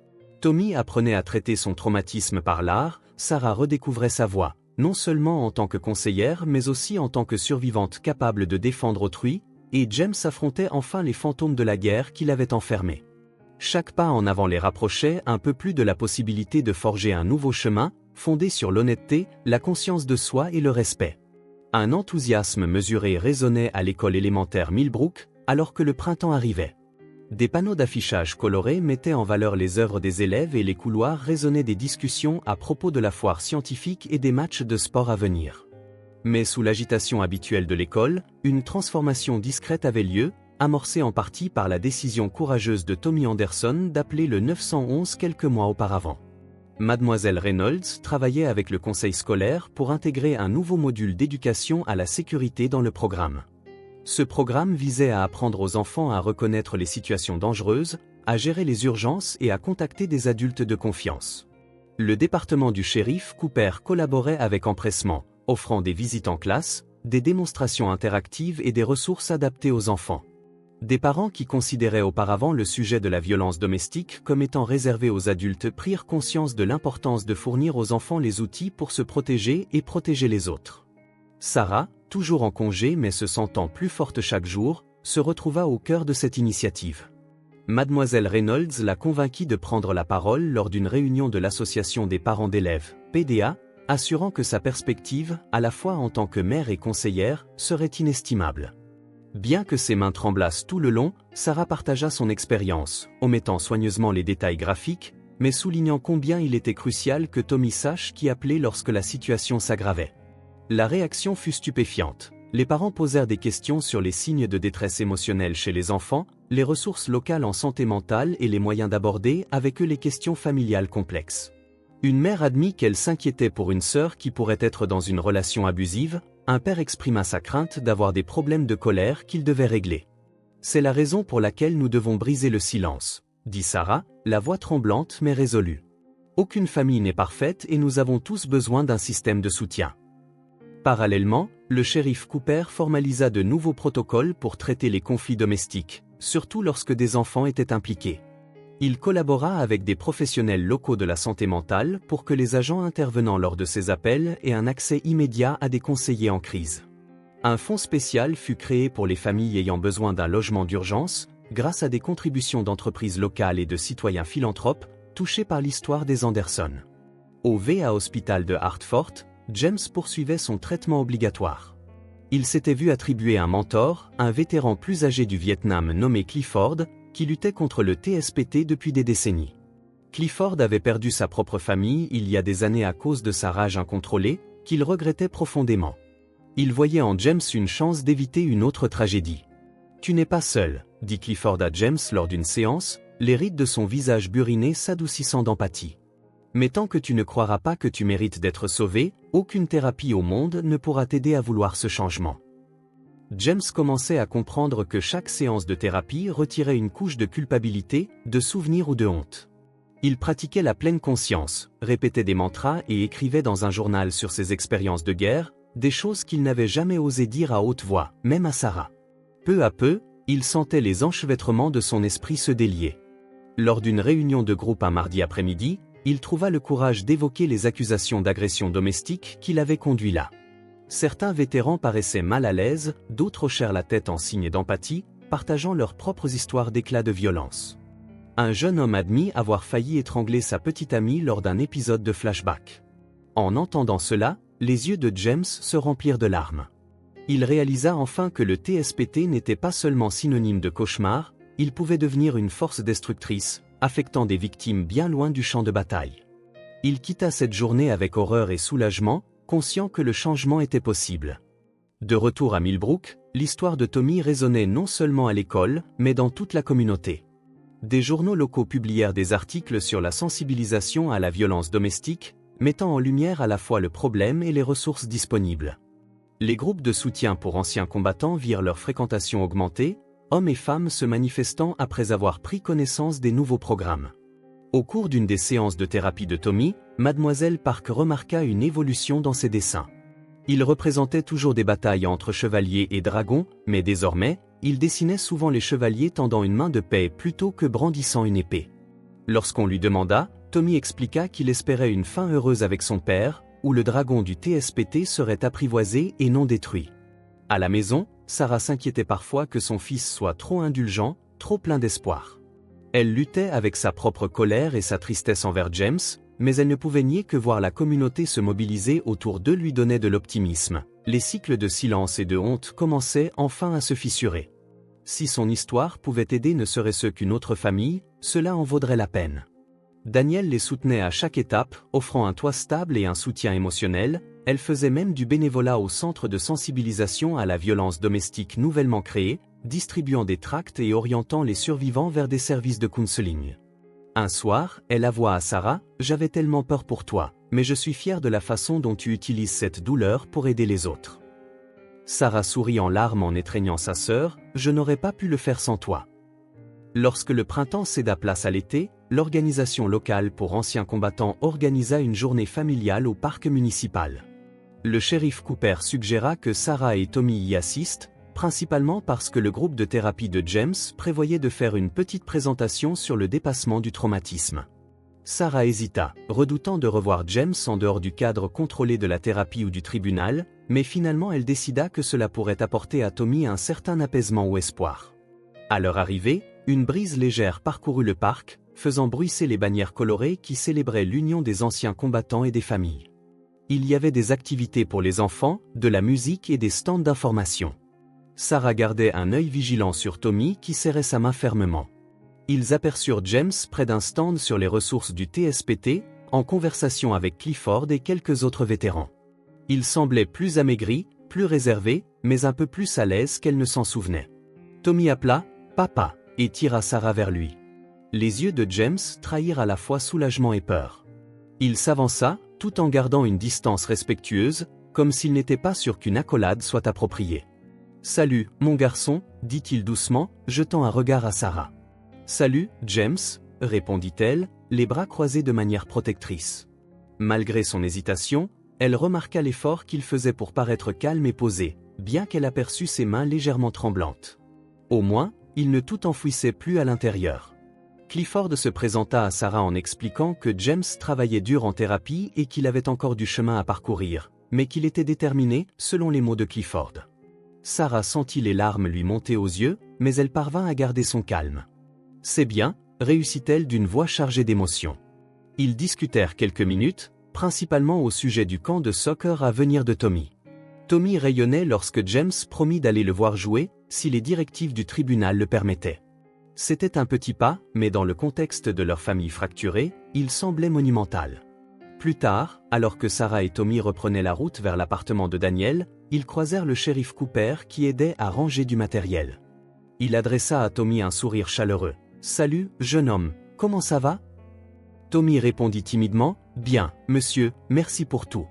Tommy apprenait à traiter son traumatisme par l'art, Sarah redécouvrait sa voix, non seulement en tant que conseillère mais aussi en tant que survivante capable de défendre autrui, et James affrontait enfin les fantômes de la guerre qui l'avaient enfermé. Chaque pas en avant les rapprochait un peu plus de la possibilité de forger un nouveau chemin, fondé sur l'honnêteté, la conscience de soi et le respect. Un enthousiasme mesuré résonnait à l'école élémentaire Millbrook, alors que le printemps arrivait. Des panneaux d'affichage colorés mettaient en valeur les œuvres des élèves et les couloirs résonnaient des discussions à propos de la foire scientifique et des matchs de sport à venir. Mais sous l'agitation habituelle de l'école, une transformation discrète avait lieu, amorcée en partie par la décision courageuse de Tommy Anderson d'appeler le 911 quelques mois auparavant. Mademoiselle Reynolds travaillait avec le conseil scolaire pour intégrer un nouveau module d'éducation à la sécurité dans le programme. Ce programme visait à apprendre aux enfants à reconnaître les situations dangereuses, à gérer les urgences et à contacter des adultes de confiance. Le département du shérif Cooper collaborait avec empressement, offrant des visites en classe, des démonstrations interactives et des ressources adaptées aux enfants. Des parents qui considéraient auparavant le sujet de la violence domestique comme étant réservé aux adultes prirent conscience de l'importance de fournir aux enfants les outils pour se protéger et protéger les autres. Sarah, toujours en congé mais se sentant plus forte chaque jour, se retrouva au cœur de cette initiative. Mademoiselle Reynolds la convainquit de prendre la parole lors d'une réunion de l'association des parents d'élèves, PDA, assurant que sa perspective, à la fois en tant que mère et conseillère, serait inestimable. Bien que ses mains tremblassent tout le long, Sarah partagea son expérience, omettant soigneusement les détails graphiques, mais soulignant combien il était crucial que Tommy sache qui appeler lorsque la situation s'aggravait. La réaction fut stupéfiante. Les parents posèrent des questions sur les signes de détresse émotionnelle chez les enfants, les ressources locales en santé mentale et les moyens d'aborder avec eux les questions familiales complexes. Une mère admit qu'elle s'inquiétait pour une sœur qui pourrait être dans une relation abusive. Un père exprima sa crainte d'avoir des problèmes de colère qu'il devait régler. « C'est la raison pour laquelle nous devons briser le silence », dit Sarah, la voix tremblante mais résolue. « Aucune famille n'est parfaite et nous avons tous besoin d'un système de soutien. » Parallèlement, le shérif Cooper formalisa de nouveaux protocoles pour traiter les conflits domestiques, surtout lorsque des enfants étaient impliqués. Il collabora avec des professionnels locaux de la santé mentale pour que les agents intervenant lors de ces appels aient un accès immédiat à des conseillers en crise. Un fonds spécial fut créé pour les familles ayant besoin d'un logement d'urgence, grâce à des contributions d'entreprises locales et de citoyens philanthropes, touchés par l'histoire des Anderson. Au VA Hospital de Hartford, James poursuivait son traitement obligatoire. Il s'était vu attribuer un mentor, un vétéran plus âgé du Vietnam nommé Clifford, qui luttait contre le TSPT depuis des décennies. Clifford avait perdu sa propre famille il y a des années à cause de sa rage incontrôlée, qu'il regrettait profondément. Il voyait en James une chance d'éviter une autre tragédie. « Tu n'es pas seul », dit Clifford à James lors d'une séance, les rides de son visage buriné s'adoucissant d'empathie. « Mais tant que tu ne croiras pas que tu mérites d'être sauvé, aucune thérapie au monde ne pourra t'aider à vouloir ce changement. » James commençait à comprendre que chaque séance de thérapie retirait une couche de culpabilité, de souvenir ou de honte. Il pratiquait la pleine conscience, répétait des mantras et écrivait dans un journal sur ses expériences de guerre, des choses qu'il n'avait jamais osé dire à haute voix, même à Sarah. Peu à peu, Il sentait les enchevêtrements de son esprit se délier. Lors d'une réunion de groupe un mardi après-midi, il trouva le courage d'évoquer les accusations d'agression domestique qui l'avaient conduit là. Certains vétérans paraissaient mal à l'aise, d'autres hochèrent la tête en signe d'empathie, partageant leurs propres histoires d'éclats de violence. Un jeune homme admit avoir failli étrangler sa petite amie lors d'un épisode de flashback. En entendant cela, les yeux de James se remplirent de larmes. Il réalisa enfin que le TSPT n'était pas seulement synonyme de cauchemar, il pouvait devenir une force destructrice, affectant des victimes bien loin du champ de bataille. Il quitta cette journée avec horreur et soulagement, conscient que le changement était possible. De retour à Millbrook, l'histoire de Tommy résonnait non seulement à l'école, mais dans toute la communauté. Des journaux locaux publièrent des articles sur la sensibilisation à la violence domestique, mettant en lumière à la fois le problème et les ressources disponibles. Les groupes de soutien pour anciens combattants virent leur fréquentation augmenter, hommes et femmes se manifestant après avoir pris connaissance des nouveaux programmes. Au cours d'une des séances de thérapie de Tommy, Mademoiselle Park remarqua une évolution dans ses dessins. Il représentait toujours des batailles entre chevaliers et dragons, mais désormais, il dessinait souvent les chevaliers tendant une main de paix plutôt que brandissant une épée. Lorsqu'on lui demanda, Tommy expliqua qu'il espérait une fin heureuse avec son père, où le dragon du TSPT serait apprivoisé et non détruit. À la maison, Sarah s'inquiétait parfois que son fils soit trop indulgent, trop plein d'espoir. Elle luttait avec sa propre colère et sa tristesse envers James, mais elle ne pouvait nier que voir la communauté se mobiliser autour d'eux lui donnait de l'optimisme. Les cycles de silence et de honte commençaient enfin à se fissurer. Si son histoire pouvait aider ne serait-ce qu'une autre famille, cela en vaudrait la peine. Daniel les soutenait à chaque étape, offrant un toit stable et un soutien émotionnel. Elle faisait même du bénévolat au centre de sensibilisation à la violence domestique nouvellement créé, distribuant des tracts et orientant les survivants vers des services de counseling. Un soir, elle avoua à Sarah, « J'avais tellement peur pour toi, mais je suis fière de la façon dont tu utilises cette douleur pour aider les autres. » Sarah sourit en larmes en étreignant sa sœur, « Je n'aurais pas pu le faire sans toi. » Lorsque le printemps céda place à l'été, l'organisation locale pour anciens combattants organisa une journée familiale au parc municipal. Le shérif Cooper suggéra que Sarah et Tommy y assistent, principalement parce que le groupe de thérapie de James prévoyait de faire une petite présentation sur le dépassement du traumatisme. Sarah hésita, redoutant de revoir James en dehors du cadre contrôlé de la thérapie ou du tribunal, mais finalement elle décida que cela pourrait apporter à Tommy un certain apaisement ou espoir. À leur arrivée, une brise légère parcourut le parc, faisant bruisser les bannières colorées qui célébraient l'union des anciens combattants et des familles. Il y avait des activités pour les enfants, de la musique et des stands d'information. Sarah gardait un œil vigilant sur Tommy qui serrait sa main fermement. Ils aperçurent James près d'un stand sur les ressources du TSPT, en conversation avec Clifford et quelques autres vétérans. Il semblait plus amaigri, plus réservé, mais un peu plus à l'aise qu'elle ne s'en souvenait. Tommy appela « Papa » et tira Sarah vers lui. Les yeux de James trahirent à la fois soulagement et peur. Il s'avança, tout en gardant une distance respectueuse, comme s'il n'était pas sûr qu'une accolade soit appropriée. « Salut, mon garçon » dit-il doucement, jetant un regard à Sarah. « Salut, James » répondit-elle, les bras croisés de manière protectrice. Malgré son hésitation, elle remarqua l'effort qu'il faisait pour paraître calme et posé, bien qu'elle aperçût ses mains légèrement tremblantes. Au moins, il ne tout enfouissait plus à l'intérieur. Clifford se présenta à Sarah en expliquant que James travaillait dur en thérapie et qu'il avait encore du chemin à parcourir, mais qu'il était déterminé, selon les mots de Clifford. Sarah sentit les larmes lui monter aux yeux, mais elle parvint à garder son calme. « C'est bien », réussit-elle d'une voix chargée d'émotion. Ils discutèrent quelques minutes, principalement au sujet du camp de soccer à venir de Tommy. Tommy rayonnait lorsque James promit d'aller le voir jouer, si les directives du tribunal le permettaient. C'était un petit pas, mais dans le contexte de leur famille fracturée, il semblait monumental. Plus tard, alors que Sarah et Tommy reprenaient la route vers l'appartement de Daniel, ils croisèrent le shérif Cooper qui aidait à ranger du matériel. Il adressa à Tommy un sourire chaleureux. « Salut, jeune homme, comment ça va ?» Tommy répondit timidement, « Bien, monsieur, merci pour tout. »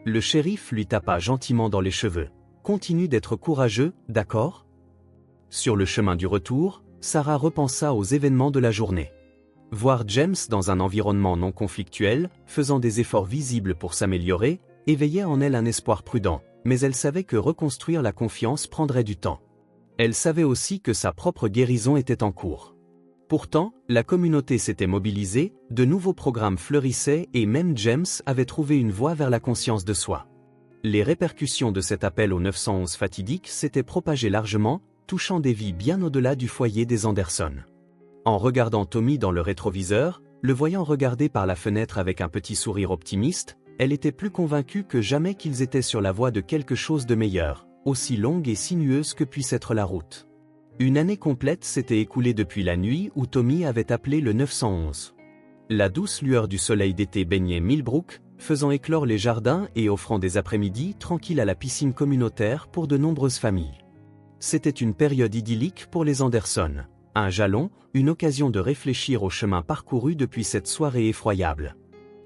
Le shérif lui tapa gentiment dans les cheveux. « Continue d'être courageux, d'accord ?» Sur le chemin du retour, Sarah repensa aux événements de la journée. Voir James dans un environnement non conflictuel, faisant des efforts visibles pour s'améliorer, éveillait en elle un espoir prudent, mais elle savait que reconstruire la confiance prendrait du temps. Elle savait aussi que sa propre guérison était en cours. Pourtant, la communauté s'était mobilisée, de nouveaux programmes fleurissaient et même James avait trouvé une voie vers la conscience de soi. Les répercussions de cet appel au 911 fatidique s'étaient propagées largement, touchant des vies bien au-delà du foyer des Anderson. En regardant Tommy dans le rétroviseur, le voyant regarder par la fenêtre avec un petit sourire optimiste, elle était plus convaincue que jamais qu'ils étaient sur la voie de quelque chose de meilleur, aussi longue et sinueuse que puisse être la route. Une année complète s'était écoulée depuis la nuit où Tommy avait appelé le 911. La douce lueur du soleil d'été baignait Millbrook, faisant éclore les jardins et offrant des après-midi tranquilles à la piscine communautaire pour de nombreuses familles. C'était une période idyllique pour les Anderson, un jalon, une occasion de réfléchir au chemin parcouru depuis cette soirée effroyable.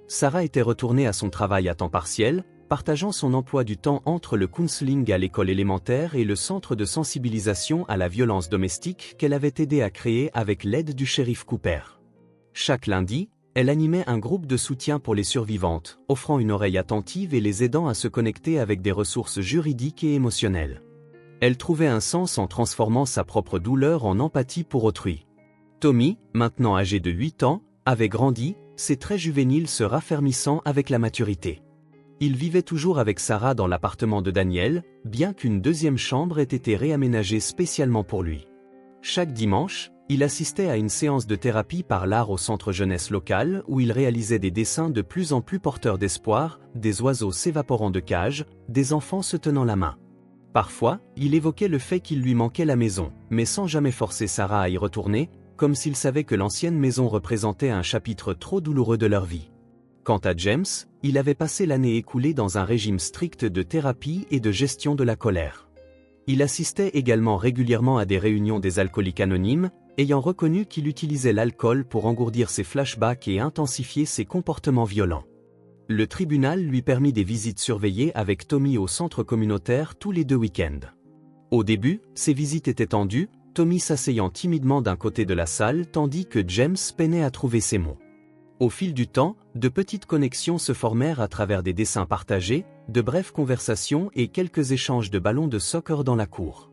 Sarah était retournée à son travail à temps partiel, partageant son emploi du temps entre le counseling à l'école élémentaire et le centre de sensibilisation à la violence domestique qu'elle avait aidé à créer avec l'aide du shérif Cooper. Chaque lundi, elle animait un groupe de soutien pour les survivantes, offrant une oreille attentive et les aidant à se connecter avec des ressources juridiques et émotionnelles. Elle trouvait un sens en transformant sa propre douleur en empathie pour autrui. Tommy, maintenant âgé de 8 ans, avait grandi, ses traits juvéniles se raffermissant avec la maturité. Il vivait toujours avec Sarah dans l'appartement de Daniel, bien qu'une deuxième chambre ait été réaménagée spécialement pour lui. Chaque dimanche, il assistait à une séance de thérapie par l'art au centre jeunesse local où il réalisait des dessins de plus en plus porteurs d'espoir, des oiseaux s'évaporant de cage, des enfants se tenant la main. Parfois, il évoquait le fait qu'il lui manquait la maison, mais sans jamais forcer Sarah à y retourner, comme s'il savait que l'ancienne maison représentait un chapitre trop douloureux de leur vie. Quant à James, il avait passé l'année écoulée dans un régime strict de thérapie et de gestion de la colère. Il assistait également régulièrement à des réunions des alcooliques anonymes, ayant reconnu qu'il utilisait l'alcool pour engourdir ses flashbacks et intensifier ses comportements violents. Le tribunal lui permit des visites surveillées avec Tommy au centre communautaire tous les 2 week-ends. Au début, ces visites étaient tendues, Tommy s'asseyant timidement d'un côté de la salle tandis que James peinait à trouver ses mots. Au fil du temps, de petites connexions se formèrent à travers des dessins partagés, de brèves conversations et quelques échanges de ballons de soccer dans la cour.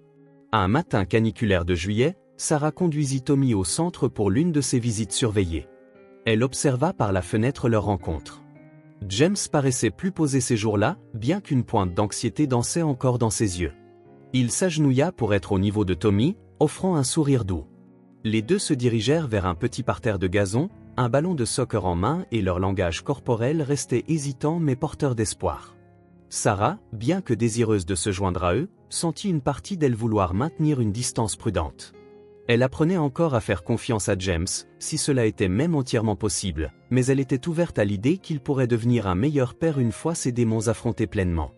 Un matin caniculaire de juillet, Sarah conduisit Tommy au centre pour l'une de ses visites surveillées. Elle observa par la fenêtre leur rencontre. James paraissait plus posé ces jours-là, bien qu'une pointe d'anxiété dansait encore dans ses yeux. Il s'agenouilla pour être au niveau de Tommy, offrant un sourire doux. Les deux se dirigèrent vers un petit parterre de gazon, un ballon de soccer en main et leur langage corporel restait hésitant mais porteur d'espoir. Sarah, bien que désireuse de se joindre à eux, sentit une partie d'elle vouloir maintenir une distance prudente. Elle apprenait encore à faire confiance à James, si cela était même entièrement possible, mais elle était ouverte à l'idée qu'il pourrait devenir un meilleur père une fois ses démons affrontés pleinement.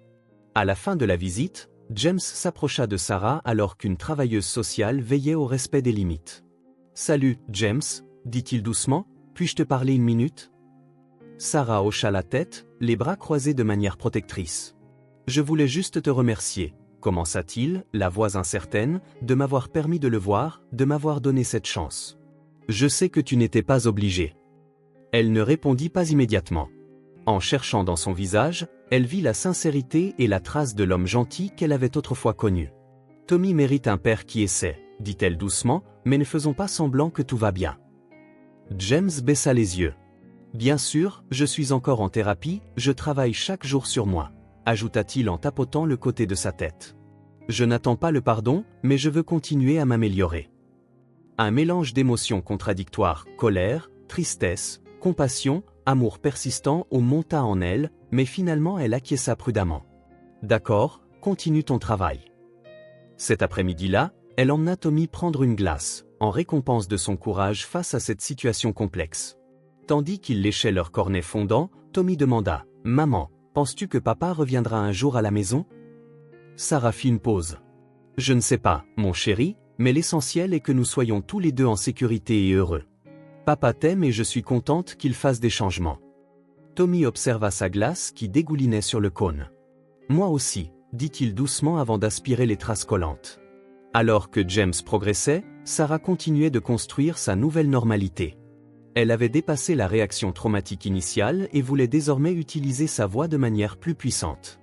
À la fin de la visite, James s'approcha de Sarah alors qu'une travailleuse sociale veillait au respect des limites. « Salut, James », dit-il doucement, « puis-je te parler une minute ?» Sarah hocha la tête, les bras croisés de manière protectrice. « Je voulais juste te remercier », commença-t-il, la voix incertaine, de m'avoir permis de le voir, de m'avoir donné cette chance. Je sais que tu n'étais pas obligé. Elle ne répondit pas immédiatement. En cherchant dans son visage, elle vit la sincérité et la trace de l'homme gentil qu'elle avait autrefois connu. Tommy mérite un père qui essaie, dit-elle doucement, mais ne faisons pas semblant que tout va bien. James baissa les yeux. Bien sûr, je suis encore en thérapie, je travaille chaque jour sur moi, ajouta-t-il en tapotant le côté de sa tête. Je n'attends pas le pardon, mais je veux continuer à m'améliorer. Un mélange d'émotions contradictoires, colère, tristesse, compassion, amour persistant monta en elle, mais finalement elle acquiesça prudemment. D'accord, continue ton travail. Cet après-midi-là, elle emmena Tommy prendre une glace, en récompense de son courage face à cette situation complexe. Tandis qu'ils léchaient leur cornet fondant, Tommy demanda « Maman, penses-tu que papa reviendra un jour à la maison ?» Sarah fit une pause. « Je ne sais pas, mon chéri, mais l'essentiel est que nous soyons tous les deux en sécurité et heureux. Papa t'aime et je suis contente qu'il fasse des changements. » Tommy observa sa glace qui dégoulinait sur le cône. « Moi aussi, » dit-il doucement avant d'aspirer les traces collantes. Alors que James progressait, Sarah continuait de construire sa nouvelle normalité. Elle avait dépassé la réaction traumatique initiale et voulait désormais utiliser sa voix de manière plus puissante.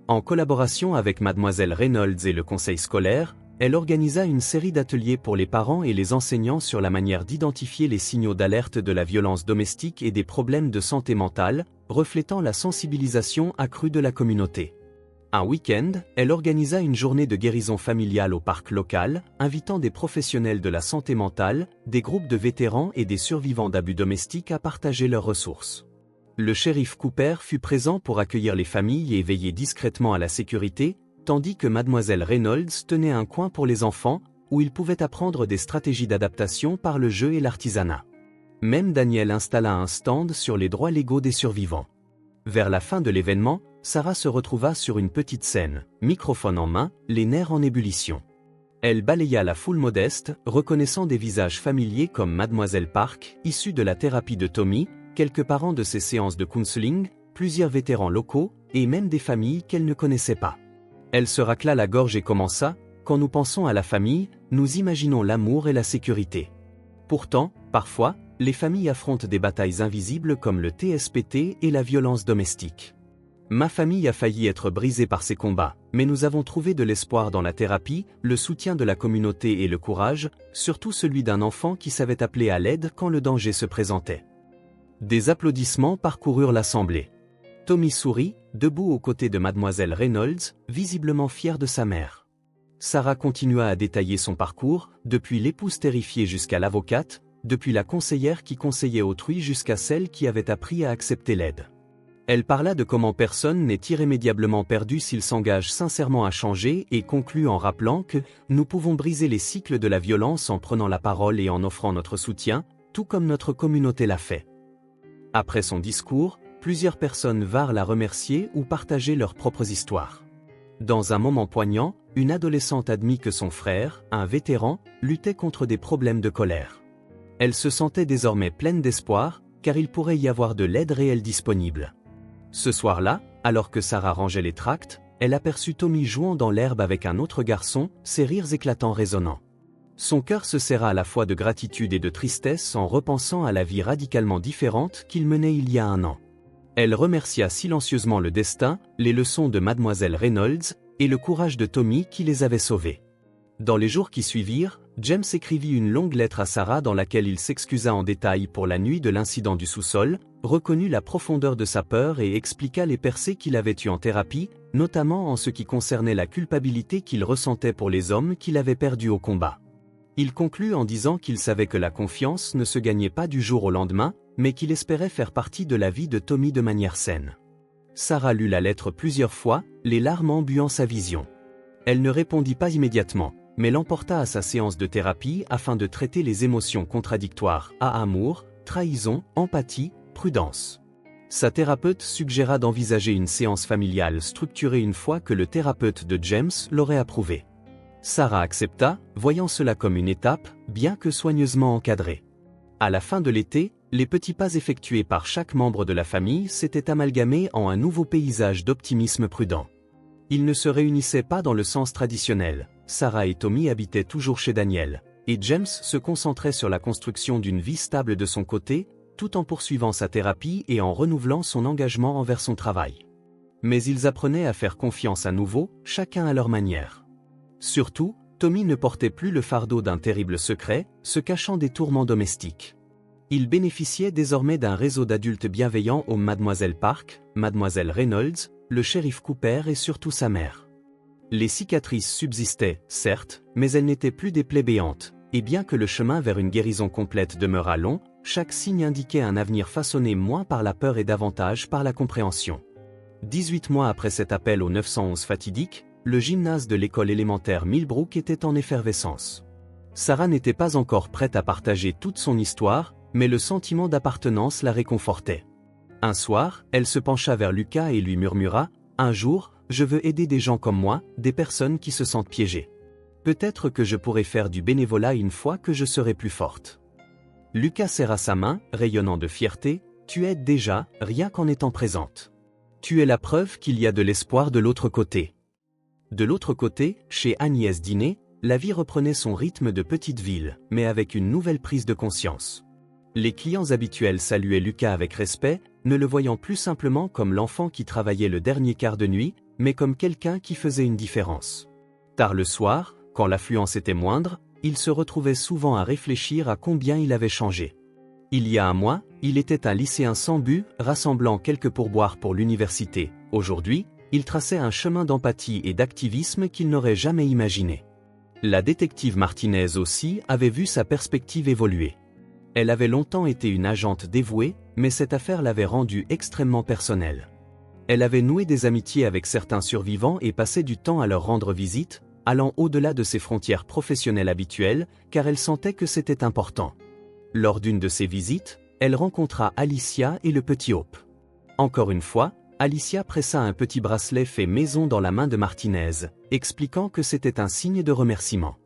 En collaboration avec Mademoiselle Reynolds et le conseil scolaire, elle organisa une série d'ateliers pour les parents et les enseignants sur la manière d'identifier les signaux d'alerte de la violence domestique et des problèmes de santé mentale, reflétant la sensibilisation accrue de la communauté. Un week-end, elle organisa une journée de guérison familiale au parc local, invitant des professionnels de la santé mentale, des groupes de vétérans et des survivants d'abus domestiques à partager leurs ressources. Le shérif Cooper fut présent pour accueillir les familles et veiller discrètement à la sécurité, tandis que Mademoiselle Reynolds tenait un coin pour les enfants, où ils pouvaient apprendre des stratégies d'adaptation par le jeu et l'artisanat. Même Daniel installa un stand sur les droits légaux des survivants. Vers la fin de l'événement, Sarah se retrouva sur une petite scène, microphone en main, les nerfs en ébullition. Elle balaya la foule modeste, reconnaissant des visages familiers comme Mademoiselle Park, issue de la thérapie de Tommy, quelques parents de ses séances de counseling, plusieurs vétérans locaux, et même des familles qu'elle ne connaissait pas. Elle se racla la gorge et commença, « Quand nous pensons à la famille, nous imaginons l'amour et la sécurité. Pourtant, parfois, les familles affrontent des batailles invisibles comme le TSPT et la violence domestique. Ma famille a failli être brisée par ces combats, mais nous avons trouvé de l'espoir dans la thérapie, le soutien de la communauté et le courage, surtout celui d'un enfant qui savait appeler à l'aide quand le danger se présentait. » Des applaudissements parcoururent l'assemblée. Tommy sourit, debout aux côtés de Mademoiselle Reynolds, visiblement fière de sa mère. Sarah continua à détailler son parcours, depuis l'épouse terrifiée jusqu'à l'avocate, depuis la conseillère qui conseillait autrui jusqu'à celle qui avait appris à accepter l'aide. Elle parla de comment personne n'est irrémédiablement perdu s'il s'engage sincèrement à changer et conclut en rappelant que nous pouvons briser les cycles de la violence en prenant la parole et en offrant notre soutien, tout comme notre communauté l'a fait. Après son discours, plusieurs personnes vinrent la remercier ou partager leurs propres histoires. Dans un moment poignant, une adolescente admit que son frère, un vétéran, luttait contre des problèmes de colère. Elle se sentait désormais pleine d'espoir, car il pourrait y avoir de l'aide réelle disponible. Ce soir-là, alors que Sarah rangeait les tracts, elle aperçut Tommy jouant dans l'herbe avec un autre garçon, ses rires éclatants résonnant. Son cœur se serra à la fois de gratitude et de tristesse en repensant à la vie radicalement différente qu'il menait il y a un an. Elle remercia silencieusement le destin, les leçons de Mademoiselle Reynolds, et le courage de Tommy qui les avait sauvés. Dans les jours qui suivirent, James écrivit une longue lettre à Sarah dans laquelle il s'excusa en détail pour la nuit de l'incident du sous-sol, reconnut la profondeur de sa peur et expliqua les percées qu'il avait eues en thérapie, notamment en ce qui concernait la culpabilité qu'il ressentait pour les hommes qu'il avait perdus au combat. Il conclut en disant qu'il savait que la confiance ne se gagnait pas du jour au lendemain, mais qu'il espérait faire partie de la vie de Tommy de manière saine. Sarah lut la lettre plusieurs fois, les larmes embuant sa vision. Elle ne répondit pas immédiatement, mais l'emporta à sa séance de thérapie afin de traiter les émotions contradictoires à amour, trahison, empathie, prudence. Sa thérapeute suggéra d'envisager une séance familiale structurée une fois que le thérapeute de James l'aurait approuvée. Sarah accepta, voyant cela comme une étape, bien que soigneusement encadrée. À la fin de l'été, les petits pas effectués par chaque membre de la famille s'étaient amalgamés en un nouveau paysage d'optimisme prudent. Ils ne se réunissaient pas dans le sens traditionnel. Sarah et Tommy habitaient toujours chez Daniel, et James se concentrait sur la construction d'une vie stable de son côté, tout en poursuivant sa thérapie et en renouvelant son engagement envers son travail. Mais ils apprenaient à faire confiance à nouveau, chacun à leur manière. Surtout, Tommy ne portait plus le fardeau d'un terrible secret, se cachant des tourments domestiques. Il bénéficiait désormais d'un réseau d'adultes bienveillants aux Mademoiselle Park, Mademoiselle Reynolds, le shérif Cooper et surtout sa mère. Les cicatrices subsistaient, certes, mais elles n'étaient plus des plaies béantes, et bien que le chemin vers une guérison complète demeurât long, chaque signe indiquait un avenir façonné moins par la peur et davantage par la compréhension. 18 mois après cet appel au 911 fatidique, le gymnase de l'école élémentaire Millbrook était en effervescence. Sarah n'était pas encore prête à partager toute son histoire, mais le sentiment d'appartenance la réconfortait. Un soir, elle se pencha vers Lucas et lui murmura « Un jour, je veux aider des gens comme moi, des personnes qui se sentent piégées. Peut-être que je pourrai faire du bénévolat une fois que je serai plus forte. » Lucas serra sa main, rayonnant de fierté « Tu aides déjà, rien qu'en étant présente. Tu es la preuve qu'il y a de l'espoir de l'autre côté. » De l'autre côté, chez Agnès Diné, la vie reprenait son rythme de petite ville, mais avec une nouvelle prise de conscience. Les clients habituels saluaient Lucas avec respect, ne le voyant plus simplement comme l'enfant qui travaillait le dernier quart de nuit, mais comme quelqu'un qui faisait une différence. Tard le soir, Quand l'affluence était moindre, il se retrouvait souvent à réfléchir à combien il avait changé. Il y a un mois, il était un lycéen sans but, rassemblant quelques pourboires pour l'université. Aujourd'hui, il traçait un chemin d'empathie et d'activisme qu'il n'aurait jamais imaginé. La détective Martinez aussi avait vu sa perspective évoluer. Elle avait longtemps été une agente dévouée, mais cette affaire l'avait rendue extrêmement personnelle. Elle avait noué des amitiés avec certains survivants et passé du temps à leur rendre visite, allant au-delà de ses frontières professionnelles habituelles, car elle sentait que c'était important. Lors d'une de ces visites, elle rencontra Alicia et le petit Hope. Encore une fois, Alicia pressa un petit bracelet fait maison dans la main de Martinez, expliquant que c'était un signe de remerciement.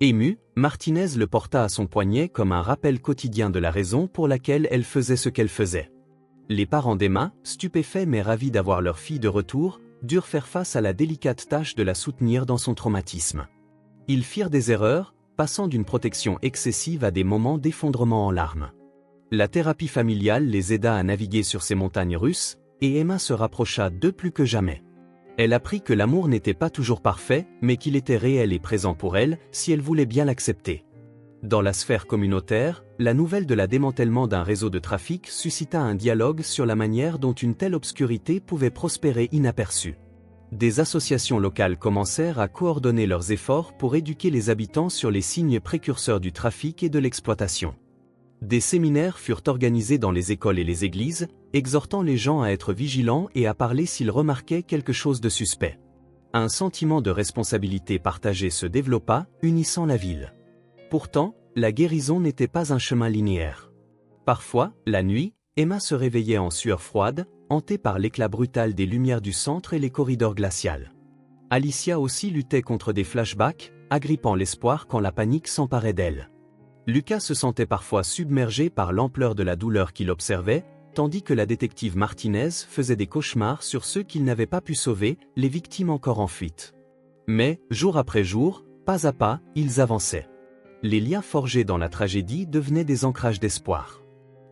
Émue, Martinez le porta à son poignet comme un rappel quotidien de la raison pour laquelle elle faisait ce qu'elle faisait. Les parents d'Emma, stupéfaits mais ravis d'avoir leur fille de retour, durent faire face à la délicate tâche de la soutenir dans son traumatisme. Ils firent des erreurs, passant d'une protection excessive à des moments d'effondrement en larmes. La thérapie familiale les aida à naviguer sur ces montagnes russes, et Emma se rapprocha d'eux plus que jamais. Elle apprit que l'amour n'était pas toujours parfait, mais qu'il était réel et présent pour elle, si elle voulait bien l'accepter. Dans la sphère communautaire, la nouvelle de la démantèlement d'un réseau de trafic suscita un dialogue sur la manière dont une telle obscurité pouvait prospérer inaperçue. Des associations locales commencèrent à coordonner leurs efforts pour éduquer les habitants sur les signes précurseurs du trafic et de l'exploitation. Des séminaires furent organisés dans les écoles et les églises, exhortant les gens à être vigilants et à parler s'ils remarquaient quelque chose de suspect. Un sentiment de responsabilité partagée se développa, unissant la ville. Pourtant, la guérison n'était pas un chemin linéaire. Parfois, la nuit, Emma se réveillait en sueur froide, hantée par l'éclat brutal des lumières du centre et les corridors glaciaux. Alicia aussi luttait contre des flashbacks, agrippant l'espoir quand la panique s'emparait d'elle. Lucas se sentait parfois submergé par l'ampleur de la douleur qu'il observait, tandis que la détective Martinez faisait des cauchemars sur ceux qu'il n'avait pas pu sauver, les victimes encore en fuite. Mais, jour après jour, pas à pas, ils avançaient. Les liens forgés dans la tragédie devenaient des ancrages d'espoir.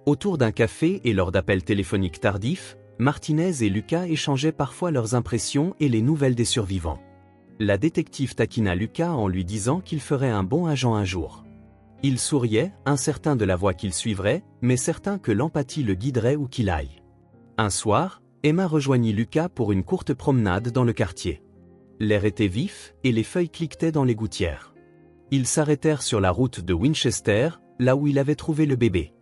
Autour d'un café et lors d'appels téléphoniques tardifs, Martinez et Lucas échangeaient parfois leurs impressions et les nouvelles des survivants. La détective taquina Lucas en lui disant qu'il ferait un bon agent un jour. Il souriait, incertain de la voie qu'il suivrait, mais certain que l'empathie le guiderait où qu'il aille. Un soir, Emma rejoignit Lucas pour une courte promenade dans le quartier. L'air était vif et les feuilles cliquetaient dans les gouttières. Ils s'arrêtèrent sur la route de Winchester, là où il avait trouvé le bébé.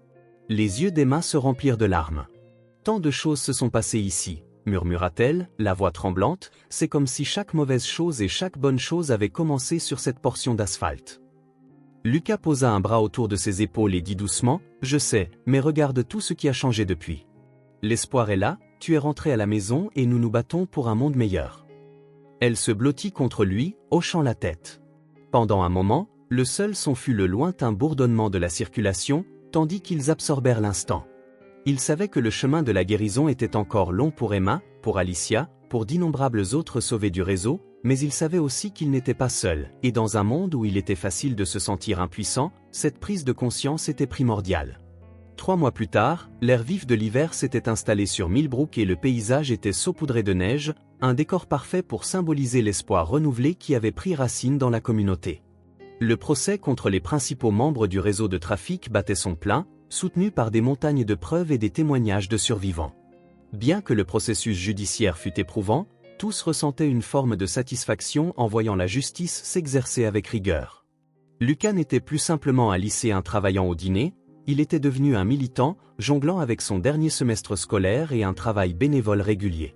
Les yeux d'Emma se remplirent de larmes. « Tant de choses se sont passées ici », murmura-t-elle, la voix tremblante, « c'est comme si chaque mauvaise chose et chaque bonne chose avait commencé sur cette portion d'asphalte. » Lucas posa un bras autour de ses épaules et dit doucement, « Je sais, mais regarde tout ce qui a changé depuis. L'espoir est là, tu es rentré à la maison et nous nous battons pour un monde meilleur. » Elle se blottit contre lui, hochant la tête. Pendant un moment, le seul son fut le lointain bourdonnement de la circulation, tandis qu'ils absorbèrent l'instant. Ils savaient que le chemin de la guérison était encore long pour Emma, pour Alicia, pour d'innombrables autres sauvés du réseau, mais ils savaient aussi qu'ils n'étaient pas seuls, et dans un monde où il était facile de se sentir impuissant, cette prise de conscience était primordiale. 3 mois plus tard, l'air vif de l'hiver s'était installé sur Millbrook et le paysage était saupoudré de neige, un décor parfait pour symboliser l'espoir renouvelé qui avait pris racine dans la communauté. Le procès contre les principaux membres du réseau de trafic battait son plein, soutenu par des montagnes de preuves et des témoignages de survivants. Bien que le processus judiciaire fût éprouvant, tous ressentaient une forme de satisfaction en voyant la justice s'exercer avec rigueur. Lucas n'était plus simplement un lycéen travaillant au dîner, il était devenu un militant, jonglant avec son dernier semestre scolaire et un travail bénévole régulier.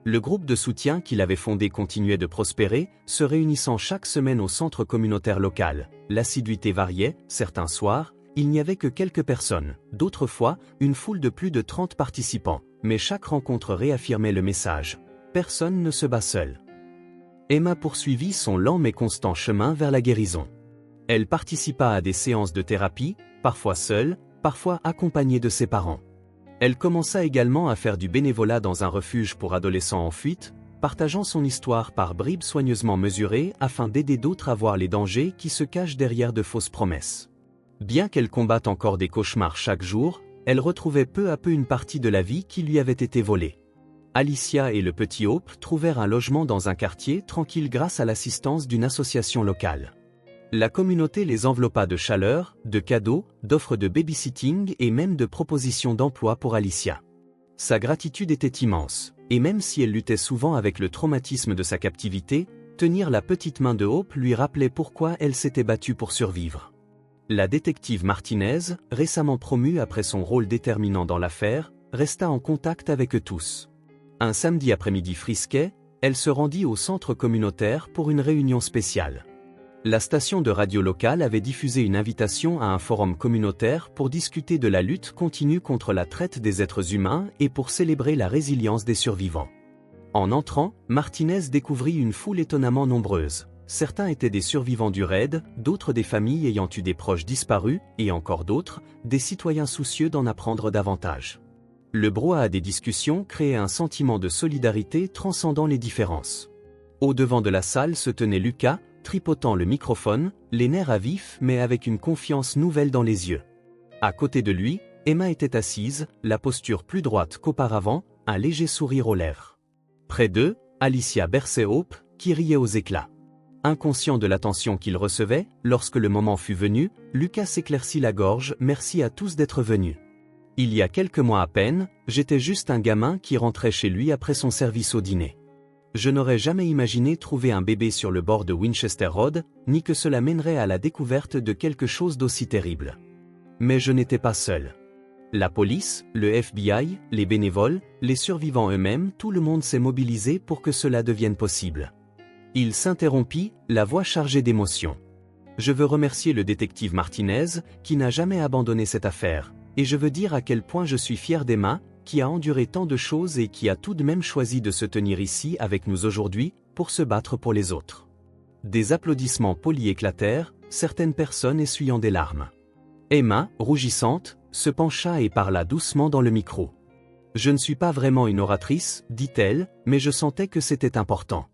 Le groupe de soutien qu'il avait fondé continuait de prospérer, se réunissant chaque semaine au centre communautaire local. L'assiduité variait, certains soirs, il n'y avait que quelques personnes, d'autres fois, une foule de plus de 30 participants, mais chaque rencontre réaffirmait le message. Personne ne se bat seul. Emma poursuivit son lent mais constant chemin vers la guérison. Elle participa à des séances de thérapie, parfois seule, parfois accompagnée de ses parents. Elle commença également à faire du bénévolat dans un refuge pour adolescents en fuite, partageant son histoire par bribes soigneusement mesurées afin d'aider d'autres à voir les dangers qui se cachent derrière de fausses promesses. Bien qu'elle combatte encore des cauchemars chaque jour, elle retrouvait peu à peu une partie de la vie qui lui avait été volée. Alicia et le petit Hope trouvèrent un logement dans un quartier tranquille grâce à l'assistance d'une association locale. La communauté les enveloppa de chaleur, de cadeaux, d'offres de babysitting et même de propositions d'emploi pour Alicia. Sa gratitude était immense, et même si elle luttait souvent avec le traumatisme de sa captivité, tenir la petite main de Hope lui rappelait pourquoi elle s'était battue pour survivre. La détective Martinez, récemment promue après son rôle déterminant dans l'affaire, resta en contact avec eux tous. Un samedi après-midi frisquet, elle se rendit au centre communautaire pour une réunion spéciale. La station de radio locale avait diffusé une invitation à un forum communautaire pour discuter de la lutte continue contre la traite des êtres humains et pour célébrer la résilience des survivants. En entrant, Martinez découvrit une foule étonnamment nombreuse. Certains étaient des survivants du raid, d'autres des familles ayant eu des proches disparus, et encore d'autres, des citoyens soucieux d'en apprendre davantage. Le brouhaha des discussions créait un sentiment de solidarité transcendant les différences. Au devant de la salle se tenait Lucas, tripotant le microphone, les nerfs à vif mais avec une confiance nouvelle dans les yeux. À côté de lui, Emma était assise, la posture plus droite qu'auparavant, un léger sourire aux lèvres. Près d'eux, Alicia berçait Hope, qui riait aux éclats. Inconscient de l'attention qu'il recevait, lorsque le moment fut venu, Lucas s'éclaircit la gorge. Merci à tous d'être venus. Il y a quelques mois à peine, j'étais juste un gamin qui rentrait chez lui après son service au dîner. Je n'aurais jamais imaginé trouver un bébé sur le bord de Winchester Road, ni que cela mènerait à la découverte de quelque chose d'aussi terrible. Mais je n'étais pas seul. La police, le FBI, les bénévoles, les survivants eux-mêmes, tout le monde s'est mobilisé pour que cela devienne possible. Il s'interrompit, la voix chargée d'émotion. Je veux remercier le détective Martinez, qui n'a jamais abandonné cette affaire, et je veux dire à quel point je suis fier d'Emma, qui a enduré tant de choses et qui a tout de même choisi de se tenir ici avec nous aujourd'hui, pour se battre pour les autres. Des applaudissements polis éclatèrent, certaines personnes essuyant des larmes. Emma, rougissante, se pencha et parla doucement dans le micro. Je ne suis pas vraiment une oratrice, dit-elle, mais je sentais que c'était important.